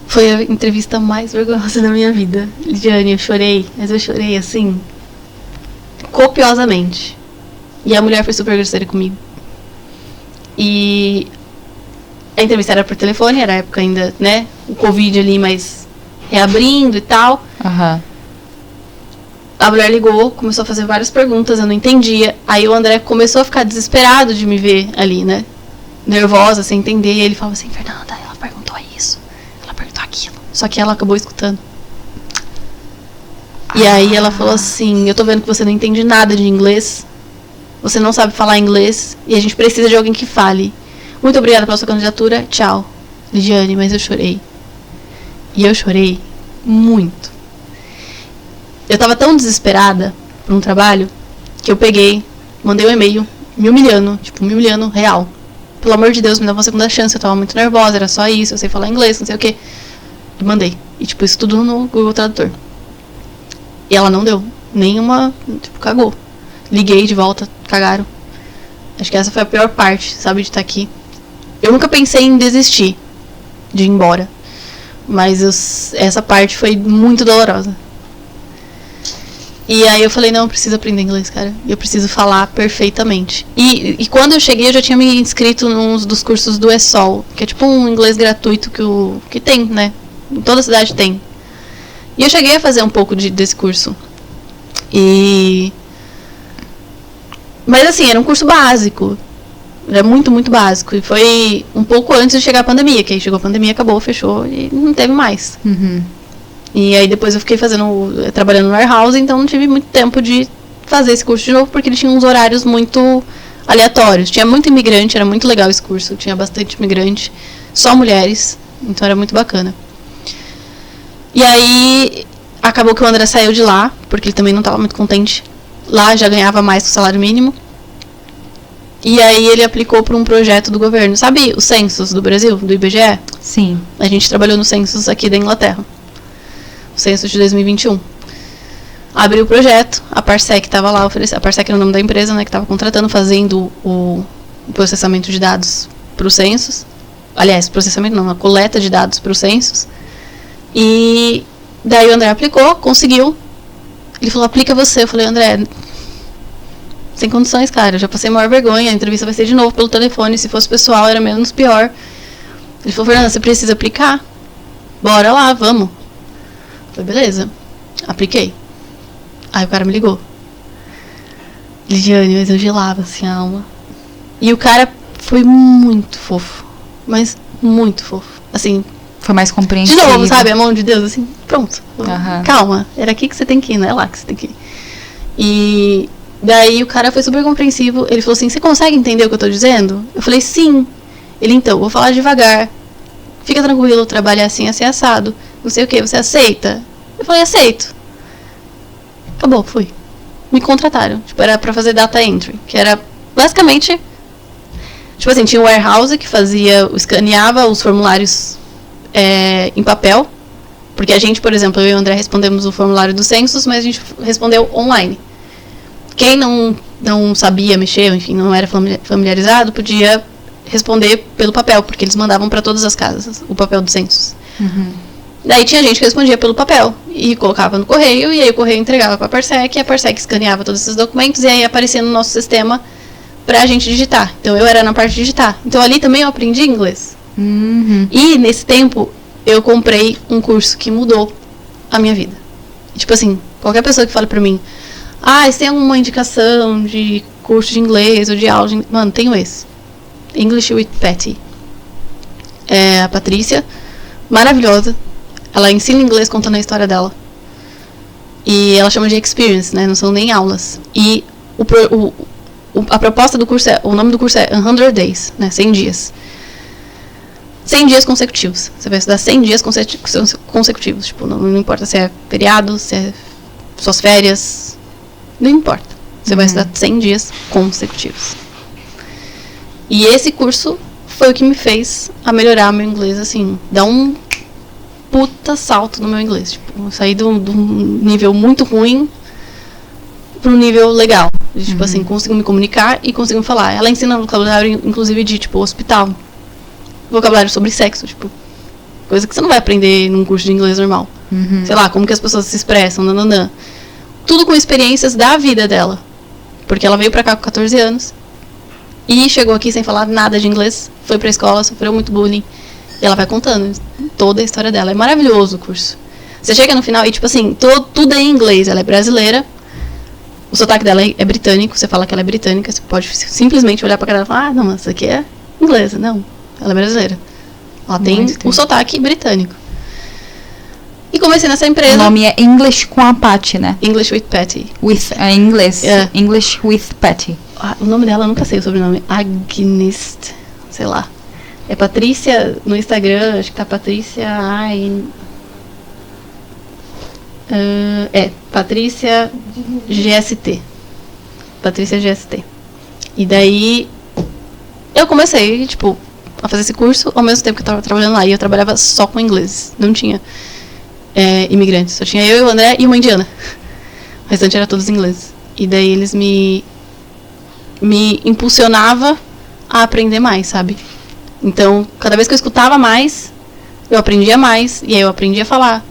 Foi a entrevista mais vergonhosa da minha vida. Lidiane, eu chorei, mas eu chorei assim, copiosamente. E a mulher foi super grosseira comigo. E a entrevista era por telefone, era a época ainda, né, o Covid ali, mas reabrindo e tal. A mulher ligou, começou a fazer várias perguntas, eu não entendia. Aí o André começou a ficar desesperado de me ver ali, né, nervosa, sem entender. E ele falava assim, Fernanda, ela perguntou isso, ela perguntou aquilo. Só que ela acabou escutando. E aí ela falou assim, eu tô vendo que você não entende nada de inglês, você não sabe falar inglês, e a gente precisa de alguém que fale. Muito obrigada pela sua candidatura, tchau. Lidiane, mas eu chorei. E eu chorei muito. Eu tava tão desesperada por um trabalho, que eu peguei, mandei um e-mail, me humilhando real. Pelo amor de Deus, me dá uma segunda chance, eu tava muito nervosa, era só isso, eu sei falar inglês, não sei o quê. E mandei. E tipo, isso tudo no Google Tradutor. E ela não deu. Nenhuma, tipo, cagou. Liguei de volta, cagaram. Acho que essa foi a pior parte, sabe, de estar aqui. Eu nunca pensei em desistir de ir embora. Mas essa parte foi muito dolorosa. E aí eu falei, não, eu preciso aprender inglês, cara. Eu preciso falar perfeitamente. E quando eu cheguei, eu já tinha me inscrito num dos cursos do ESOL, que é tipo um inglês gratuito que tem, né? Em toda a cidade tem. E eu cheguei a fazer um pouco desse curso. Mas assim, era um curso básico. Era muito, muito básico. E foi um pouco antes de chegar a pandemia. Que aí chegou a pandemia, acabou, fechou e não teve mais. E aí depois eu fiquei trabalhando no warehouse, então não tive muito tempo de fazer esse curso de novo, porque ele tinha uns horários muito aleatórios. Tinha muito imigrante, era muito legal esse curso. Tinha bastante imigrante, só mulheres, então era muito bacana. E aí, acabou que o André saiu de lá, porque ele também não estava muito contente. Lá já ganhava mais que o salário mínimo. E aí ele aplicou para um projeto do governo. Sabe os censos do Brasil, do IBGE? Sim. A gente trabalhou nos censos aqui da Inglaterra. O censo de 2021. Abriu o projeto, a Parsec estava lá, a Parsec era o nome da empresa, né, que estava contratando, fazendo o processamento de dados para os censos. Aliás, processamento não, a coleta de dados para os censos. E daí o André aplicou, conseguiu. Ele falou, aplica você. Eu falei, André, sem condições, cara, eu já passei maior vergonha, a entrevista vai ser de novo pelo telefone, se fosse pessoal era menos pior. Ele falou, Fernanda, você precisa aplicar. Bora lá, vamos. Eu falei, beleza, apliquei. Aí o cara me ligou. Lidiane, mas eu gelava assim a alma. E o cara foi muito fofo, mas muito fofo. Assim, foi mais de compreensível. novo, sabe, a mão de Deus, assim, pronto. Aham. Calma, era aqui que você tem que ir, não é lá que você tem que ir. E daí o cara foi super compreensivo. Ele falou assim, você consegue entender o que eu tô dizendo? Eu falei, sim. Ele, então, vou falar devagar. Fica tranquilo, trabalha assim, assim, assado. Não sei o que, você aceita? Eu falei, aceito. Acabou, fui. Me contrataram. Tipo, era pra fazer data entry. Que era, basicamente, tipo assim, tinha um warehouse que fazia, escaneava os formulários em papel. Porque a gente, por exemplo, eu e o André respondemos o formulário do census, mas a gente respondeu online. Quem não sabia mexer, enfim, não era familiarizado, podia responder pelo papel, porque eles mandavam para todas as casas o papel do census. Uhum. Daí tinha gente que respondia pelo papel e colocava no correio, e aí o correio entregava para a Parsec, e a Parsec escaneava todos esses documentos, e aí aparecia no nosso sistema para a gente digitar. Então eu era na parte de digitar. Então ali também eu aprendi inglês. Uhum. E nesse tempo eu comprei um curso que mudou a minha vida. Tipo assim, qualquer pessoa que fale pra mim, você tem alguma indicação de curso de inglês ou de aula de... Mano, tenho esse. English with Patty. É a Patrícia, maravilhosa. Ela ensina inglês contando a história dela. E ela chama de experience, né? Não são nem aulas. E a proposta do curso o nome do curso é 100 Days, né? 100 dias. 100 dias consecutivos. Você vai estudar 100 dias consecutivos. Tipo, não importa se é feriado, se é suas férias. Não importa. Você vai estudar 100 dias consecutivos. E esse curso foi o que me fez a melhorar meu inglês, assim, dar um puta salto no meu inglês. Tipo, eu saí de um nível muito ruim para um nível legal. Tipo assim, consigo me comunicar e consigo falar. Ela ensina vocabulário, inclusive, de, tipo, hospital. Vocabulário sobre sexo, tipo, coisa que você não vai aprender num curso de inglês normal. Sei lá, como que as pessoas se expressam, nananã. Tudo com experiências da vida dela. Porque ela veio pra cá com 14 anos e chegou aqui sem falar nada de inglês, foi pra escola, sofreu muito bullying. E ela vai contando toda a história dela. É maravilhoso o curso. Você chega no final e, tipo assim, tudo é em inglês. Ela é brasileira, o sotaque dela é britânico, você fala que ela é britânica, você pode simplesmente olhar pra cara e falar, não, mas isso aqui é inglesa. Não, ela é brasileira. Ela tem o sotaque britânico. E comecei nessa empresa. O nome é English com a Patty, né? English with Patty. Inglês. Yeah. English with Patty. O nome dela eu nunca sei o sobrenome. Agnist, sei lá. É Patrícia no Instagram, acho que tá Patrícia. Patrícia GST. Patrícia GST. E daí eu comecei, tipo, a fazer esse curso ao mesmo tempo que eu tava trabalhando lá. E eu trabalhava só com inglês. Não tinha imigrantes. Só tinha eu e o André e uma indiana. O restante era todos ingleses. E daí eles me impulsionava a aprender mais, sabe? Então, cada vez que eu escutava mais, eu aprendia mais. E aí eu aprendia a falar.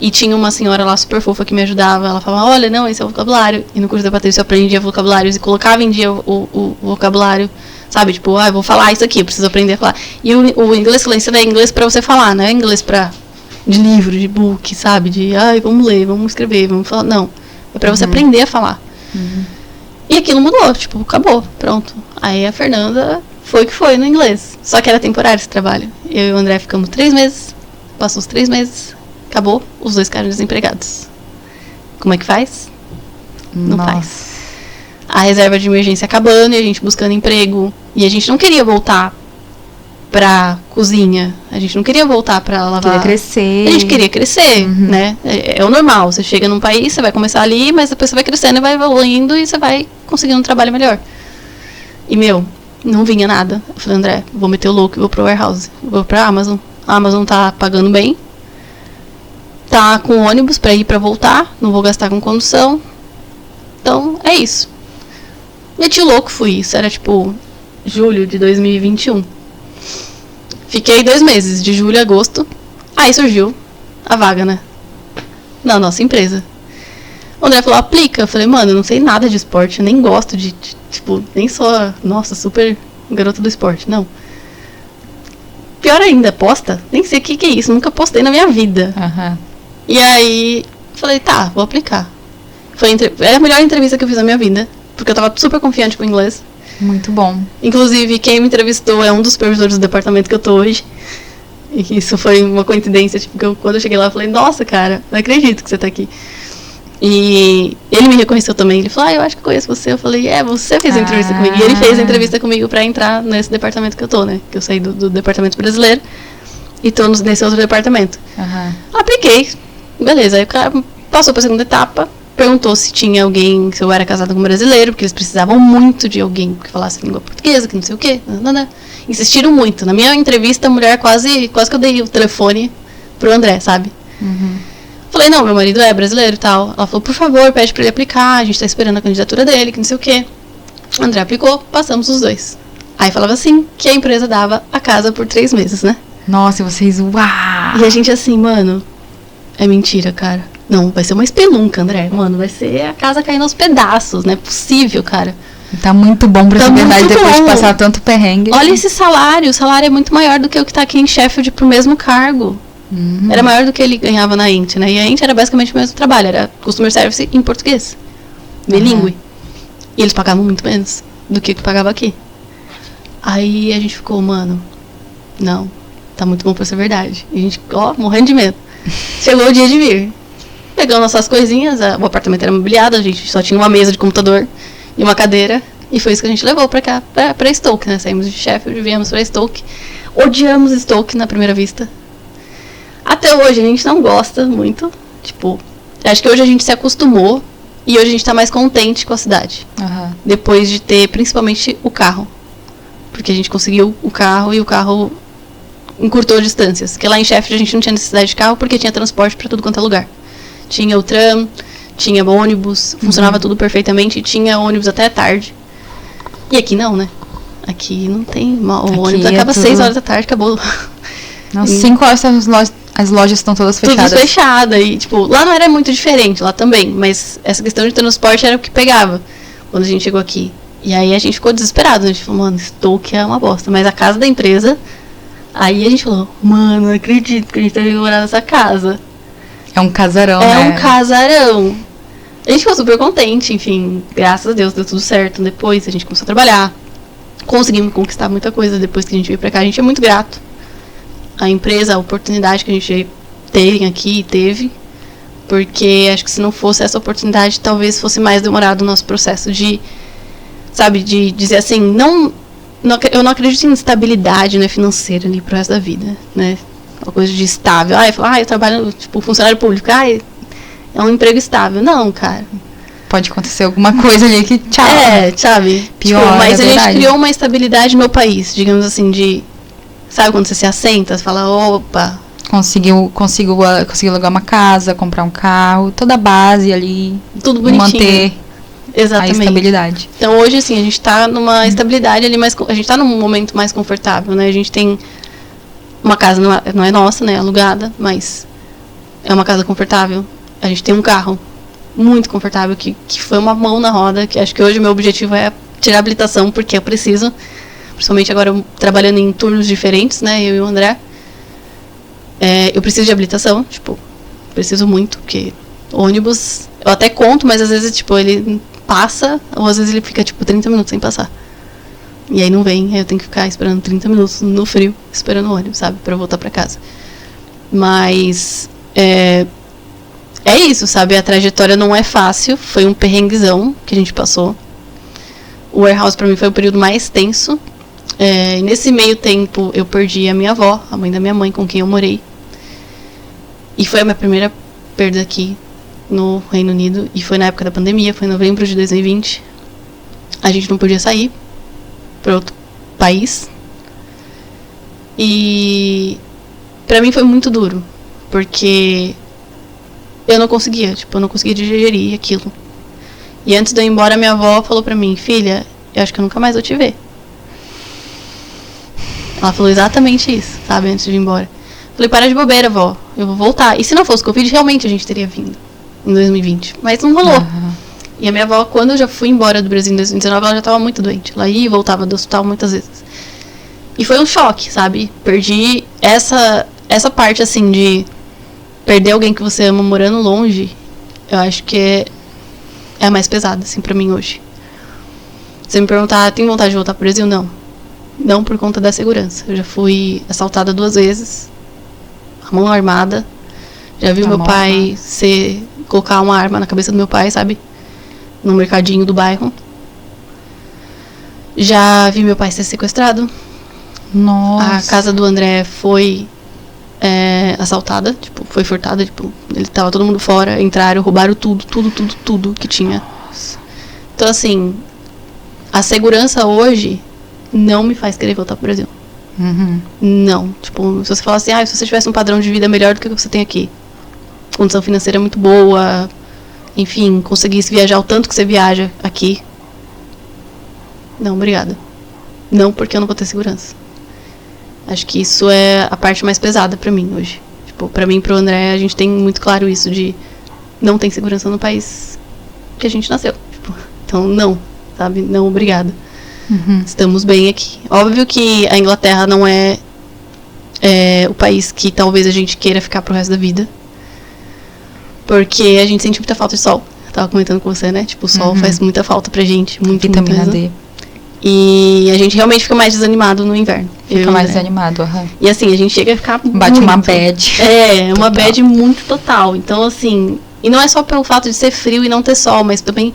E tinha uma senhora lá super fofa que me ajudava. Ela falava, olha, não, esse é o vocabulário. E no curso da Patrícia eu aprendia vocabulários e colocava em dia o vocabulário. Sabe, tipo, eu vou falar isso aqui, eu preciso aprender a falar. E o inglês que ela ensina é inglês pra você falar, não é inglês de livro, de book, sabe? De, vamos ler, vamos escrever, vamos falar. Não, é pra você aprender a falar. E aquilo mudou, tipo, acabou, pronto. Aí a Fernanda foi o que foi no inglês. Só que era temporário esse trabalho. Eu e o André ficamos 3 meses, passou os 3 meses, acabou, os 2 ficaram desempregados. Como é que faz? Não Nossa. faz. A reserva de emergência acabando e a gente buscando emprego. E a gente não queria voltar pra cozinha. A gente não queria voltar pra lavar. Queria crescer. A gente queria crescer, né? É o normal. Você chega num país, você vai começar ali, mas depois você vai crescendo e vai evoluindo e você vai conseguindo um trabalho melhor. E, não vinha nada. Eu falei, André, vou meter o louco e vou pro warehouse. Vou pra Amazon. A Amazon tá pagando bem. Tá com ônibus pra ir pra voltar. Não vou gastar com condução. Então, é isso. Meti o louco, fui. Isso era, julho de 2021. Fiquei 2 meses, de julho a agosto. Aí surgiu a vaga, né? Na nossa empresa. O André falou, aplica. Eu falei, mano, eu não sei nada de esporte. Eu nem gosto nem sou, nossa, super garota do esporte. Não. Pior ainda, posta. Nem sei o que é isso. Nunca postei na minha vida. Aham. E aí, falei, tá, vou aplicar. É a melhor entrevista que eu fiz na minha vida. Porque eu tava super confiante com o inglês. Muito bom. Inclusive, quem me entrevistou é um dos supervisores do departamento que eu tô hoje. E isso foi uma coincidência, quando eu cheguei lá, eu falei, nossa, cara, não acredito que você tá aqui. E ele me reconheceu também, ele falou, eu acho que eu conheço você. Eu falei, você fez a entrevista comigo. E ele fez a entrevista comigo pra entrar nesse departamento que eu tô, né? Que eu saí do departamento brasileiro e tô nesse outro departamento. Apliquei, beleza, aí o cara passou pra segunda etapa. Perguntou se tinha alguém, se eu era casada com um brasileiro, porque eles precisavam muito de alguém que falasse língua portuguesa, que não sei o quê. Insistiram muito. Na minha entrevista, a mulher quase que eu dei o telefone pro André, sabe? Falei, não, meu marido é brasileiro e tal. Ela falou, por favor, pede pra ele aplicar, a gente tá esperando a candidatura dele, que não sei o quê. O André aplicou, passamos os 2. Aí falava assim, que a empresa dava a casa por 3 meses, né? Nossa, e vocês, uau! E a gente assim, mano, é mentira, cara. Não, vai ser uma espelunca, André. Mano, vai ser a casa caindo aos pedaços. Não é possível, cara. Tá muito bom pra ser verdade depois de passar tanto perrengue. Olha esse salário. O salário é muito maior do que o que tá aqui em Sheffield pro mesmo cargo. Era maior do que ele ganhava na Ent, né? E a Ent era basicamente o mesmo trabalho. Era customer service em português. Bilíngue. E eles pagavam muito menos do que pagava aqui. Aí a gente ficou, mano, não, tá muito bom pra ser verdade. E a gente, morrendo de medo. Chegou o dia de vir. Pegamos nossas coisinhas, o apartamento era mobiliado, a gente só tinha uma mesa de computador e uma cadeira. E foi isso que a gente levou pra cá, pra Stoke, né? Saímos de Sheffield, viemos pra Stoke. Odiamos Stoke na primeira vista. Até hoje a gente não gosta muito. Acho que hoje a gente se acostumou e hoje a gente tá mais contente com a cidade. Depois de ter principalmente o carro. Porque a gente conseguiu o carro e o carro encurtou distâncias. Porque lá em Sheffield a gente não tinha necessidade de carro porque tinha transporte pra tudo quanto é lugar. Tinha o tram, tinha ônibus, funcionava tudo perfeitamente, tinha ônibus até tarde. E aqui não, né? Aqui não tem. O ônibus acaba às 6 horas da tarde, acabou. Não, 5 horas as lojas estão todas fechadas. Tudo fechada. E, lá não era muito diferente, lá também. Mas essa questão de transporte era o que pegava quando a gente chegou aqui. E aí a gente ficou desesperado. A gente falou, mano, Stoke é uma bosta. Mas a casa da empresa. Aí a gente falou, mano, não acredito que a gente tem que morar nessa casa. É um casarão, né? É um casarão. A gente ficou super contente, enfim, graças a Deus deu tudo certo. Depois a gente começou a trabalhar. Conseguimos conquistar muita coisa depois que a gente veio pra cá. A gente é muito grato. A empresa, a oportunidade que a gente tem aqui e teve. Porque acho que se não fosse essa oportunidade, talvez fosse mais demorado o nosso processo de dizer assim, eu não acredito em estabilidade, né, financeira ali pro resto da vida, né? Uma coisa de estável. Eu trabalho, funcionário público. É um emprego estável. Não, cara. Pode acontecer alguma coisa ali que tchau. Sabe? Pior, mas a verdade. gente criou uma estabilidade no país, digamos assim, sabe quando você se assenta, você fala, opa. Conseguiu alugar uma casa, comprar um carro, toda a base ali. Tudo bonitinho. Manter Exatamente. a estabilidade. Então hoje, assim, a gente tá numa estabilidade ali, a gente tá num momento mais confortável, né? A gente tem uma casa, não é nossa, né? Alugada, mas é uma casa confortável. A gente tem um carro muito confortável, que foi uma mão na roda, que acho que hoje o meu objetivo é tirar a habilitação, porque eu preciso, principalmente agora eu trabalhando em turnos diferentes, né? Eu e o André. Eu preciso de habilitação, preciso muito, porque ônibus, eu até conto, mas às vezes, ele passa, ou às vezes ele fica, 30 minutos sem passar. E aí não vem, aí eu tenho que ficar esperando 30 minutos no frio, esperando o ônibus, sabe, pra voltar pra casa. Mas, é isso, sabe? A trajetória não é fácil, foi um perrenguezão que a gente passou. O warehouse pra mim foi o período mais tenso. E nesse meio tempo eu perdi a minha avó, a mãe da minha mãe, com quem eu morei. E foi a minha primeira perda aqui no Reino Unido. E foi na época da pandemia, foi em novembro de 2020. A gente não podia sair para outro país. E pra mim foi muito duro, porque eu não conseguia digerir aquilo. E antes de eu ir embora, minha avó falou pra mim: filha, eu acho que eu nunca mais vou te ver. Ela falou exatamente isso, sabe, antes de ir embora. Falei: para de bobeira, vó, eu vou voltar. E se não fosse Covid, realmente a gente teria vindo em 2020, mas não rolou. E a minha avó, quando eu já fui embora do Brasil em 2019, ela já estava muito doente. Ela ia e voltava do hospital muitas vezes. E foi um choque, sabe? Perdi essa parte, assim, de perder alguém que você ama morando longe. Eu acho que é a mais pesada, assim, pra mim hoje. Se me perguntar, tem vontade de voltar pro Brasil? Não. Não por conta da segurança. Eu já fui assaltada 2 vezes, a mão armada. Já vi meu pai colocar uma arma na cabeça do meu pai, sabe? No mercadinho do bairro. Já vi meu pai ser sequestrado. Nossa. A casa do André foi assaltada, tipo, foi furtada, tipo, ele tava todo mundo fora, entraram, roubaram tudo que tinha. Nossa. Então, assim, a segurança hoje não me faz querer voltar pro Brasil. Não. Tipo, se você falar assim, se você tivesse um padrão de vida melhor do que você tem aqui, condição financeira muito boa, enfim, conseguisse viajar o tanto que você viaja aqui. Não, obrigada. Não, porque eu não vou ter segurança. Acho que isso é a parte mais pesada pra mim hoje. Tipo, pra mim e pro André, a gente tem muito claro isso de não tem segurança no país que a gente nasceu. Tipo, então, não, sabe? Não, obrigada. Estamos bem aqui. Óbvio que a Inglaterra não é o país que talvez a gente queira ficar pro resto da vida. Porque a gente sente muita falta de sol. Eu tava comentando com você, né? Tipo, o sol faz muita falta pra gente. Vitamina D. E a gente realmente fica mais desanimado no inverno. Fica mais desanimado, E assim, a gente chega a ficar bate uma bad. Uma bad muito total. Então, assim, e não é só pelo fato de ser frio e não ter sol, mas também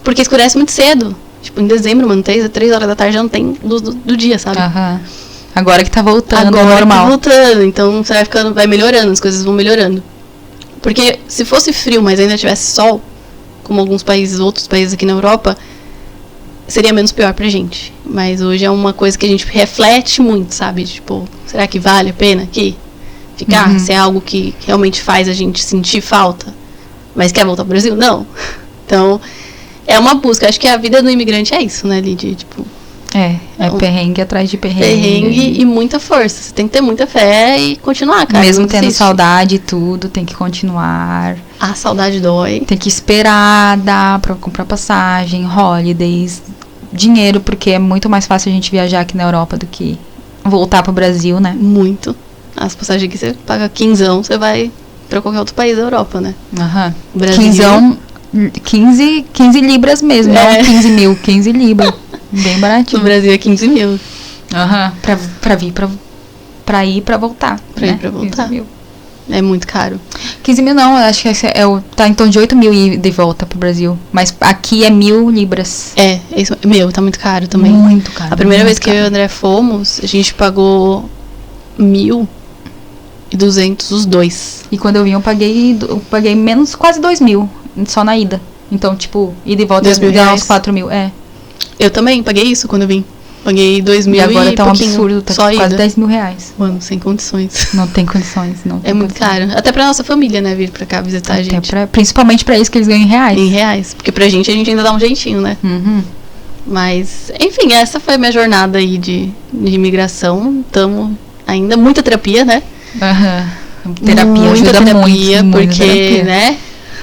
porque escurece muito cedo. Tipo, em dezembro, mano, 3 horas da tarde já não tem luz do dia, sabe? Agora que tá voltando, agora é normal. Tá voltando, então você vai melhorando, as coisas vão melhorando. Porque se fosse frio, mas ainda tivesse sol, como outros países aqui na Europa, seria menos pior pra gente. Mas hoje é uma coisa que a gente reflete muito, sabe? Tipo, será que vale a pena aqui ficar? Se é algo que realmente faz a gente sentir falta, mas quer voltar pro Brasil? Não. Então, é uma busca. Acho que a vida do imigrante é isso, né, Lidy? Tipo, perrengue atrás de perrengue. Perrengue e muita força. Você tem que ter muita fé e continuar, cara. Mesmo tendo saudade e tudo, tem que continuar. A saudade dói. Tem que esperar, dar pra comprar passagem, holidays, dinheiro, porque é muito mais fácil a gente viajar aqui na Europa do que voltar pro Brasil, né? Muito. As passagens aqui você paga 15, você vai pra qualquer outro país da Europa, né? Brasil. 15 libras mesmo, não 15 mil, 15 libras. Bem baratinho. No Brasil é 15 mil. Pra ir pra voltar. Pra ir pra voltar. 15 mil. É muito caro. 15 mil não, eu acho que tá em torno de 8 mil ir de volta pro Brasil. Mas aqui é 1.000 libras. Isso. Tá muito caro também. Muito caro. A primeira vez que eu e o André fomos, a gente pagou 1.200 os dois. E quando eu vim, eu paguei menos, quase 2.000, só na ida. Então, tipo, ida e volta deu uns 4 mil. Eu também paguei isso quando eu vim. Paguei 2.000 e agora tá um absurdo, tá só quase 10 mil reais. Mano, sem condições. Não tem condições, não. É muito caro. Até pra nossa família, né, vir pra cá visitar a gente. Principalmente pra eles que eles ganham em reais. Em reais. Porque pra gente, a gente ainda dá um jeitinho, né? Mas, enfim, essa foi a minha jornada aí de imigração. Tamo ainda, muita terapia, né? Terapia ajuda muito, porque, terapia. Né?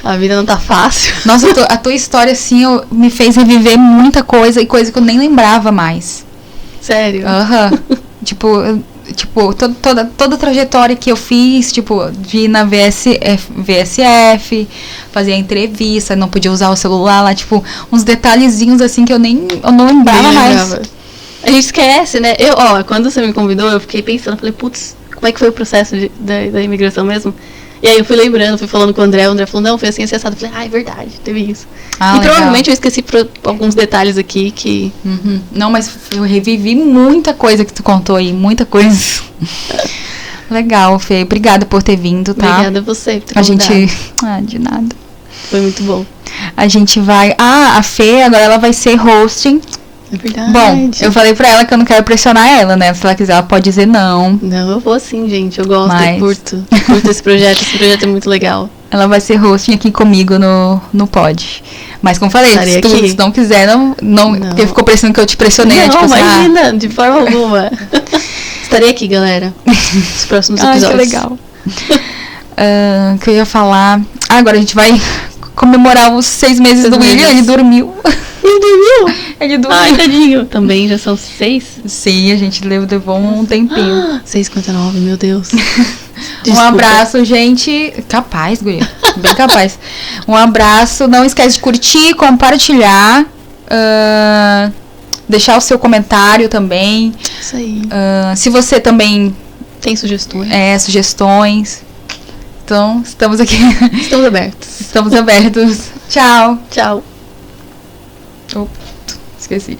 A vida não tá fácil. Nossa, a tua história, assim, me fez reviver muita coisa e coisa que eu nem lembrava mais. Sério? Tipo, toda a trajetória que eu fiz, tipo, de ir na VSF, fazer a entrevista, não podia usar o celular lá, tipo, uns detalhezinhos, assim, que eu não lembrava mais. A gente esquece, né? Quando você me convidou, eu fiquei pensando, falei, putz, como é que foi o processo da imigração mesmo? E aí eu fui lembrando, fui falando com o André falou, não, foi assim acessado. Eu falei, ah, é verdade, teve isso. Ah, e legal. provavelmente eu esqueci alguns detalhes aqui que... Uhum. Não, mas eu revivi muita coisa que tu contou aí, muita coisa. Legal, Fê. Obrigada por ter vindo, tá? Obrigada a você por ter A convidado. gente... Ah, de nada. Foi muito bom. A gente vai... Ah, a Fê agora ela vai ser hosting. É verdade. Bom, eu falei pra ela que eu não quero pressionar ela, né? Se ela quiser, ela pode dizer não. Não, eu vou sim, gente. Eu gosto, Mas- eu curto esse projeto. Esse projeto é muito legal. Ela vai ser hosting aqui comigo no pod. Mas como falei, Estarei se tu aqui. se não quiser, não. Porque ficou parecendo que eu te pressionei, né? Não, Tipo assim, imagina, de forma alguma. Estarei aqui, galera. Nos próximos Ai, que episódios. legal. Que eu ia falar. Ah, agora a gente vai comemorar os 6 meses do 6 William. meses. Ele dormiu. Ele dormiu? Ele dormiu. Ai, tadinho. Também já são 6? Sim, a gente levou um tempinho. 6h59, meu Deus. Um Desculpa. abraço, gente. Capaz, Guia. Bem capaz. Um abraço. Não esquece de curtir, compartilhar. Deixar o seu comentário também. Isso aí. Se você também Tem sugestões? sugestões. Então, estamos aqui. Estamos abertos. Estamos abertos. Tchau. Tchau. Esqueci.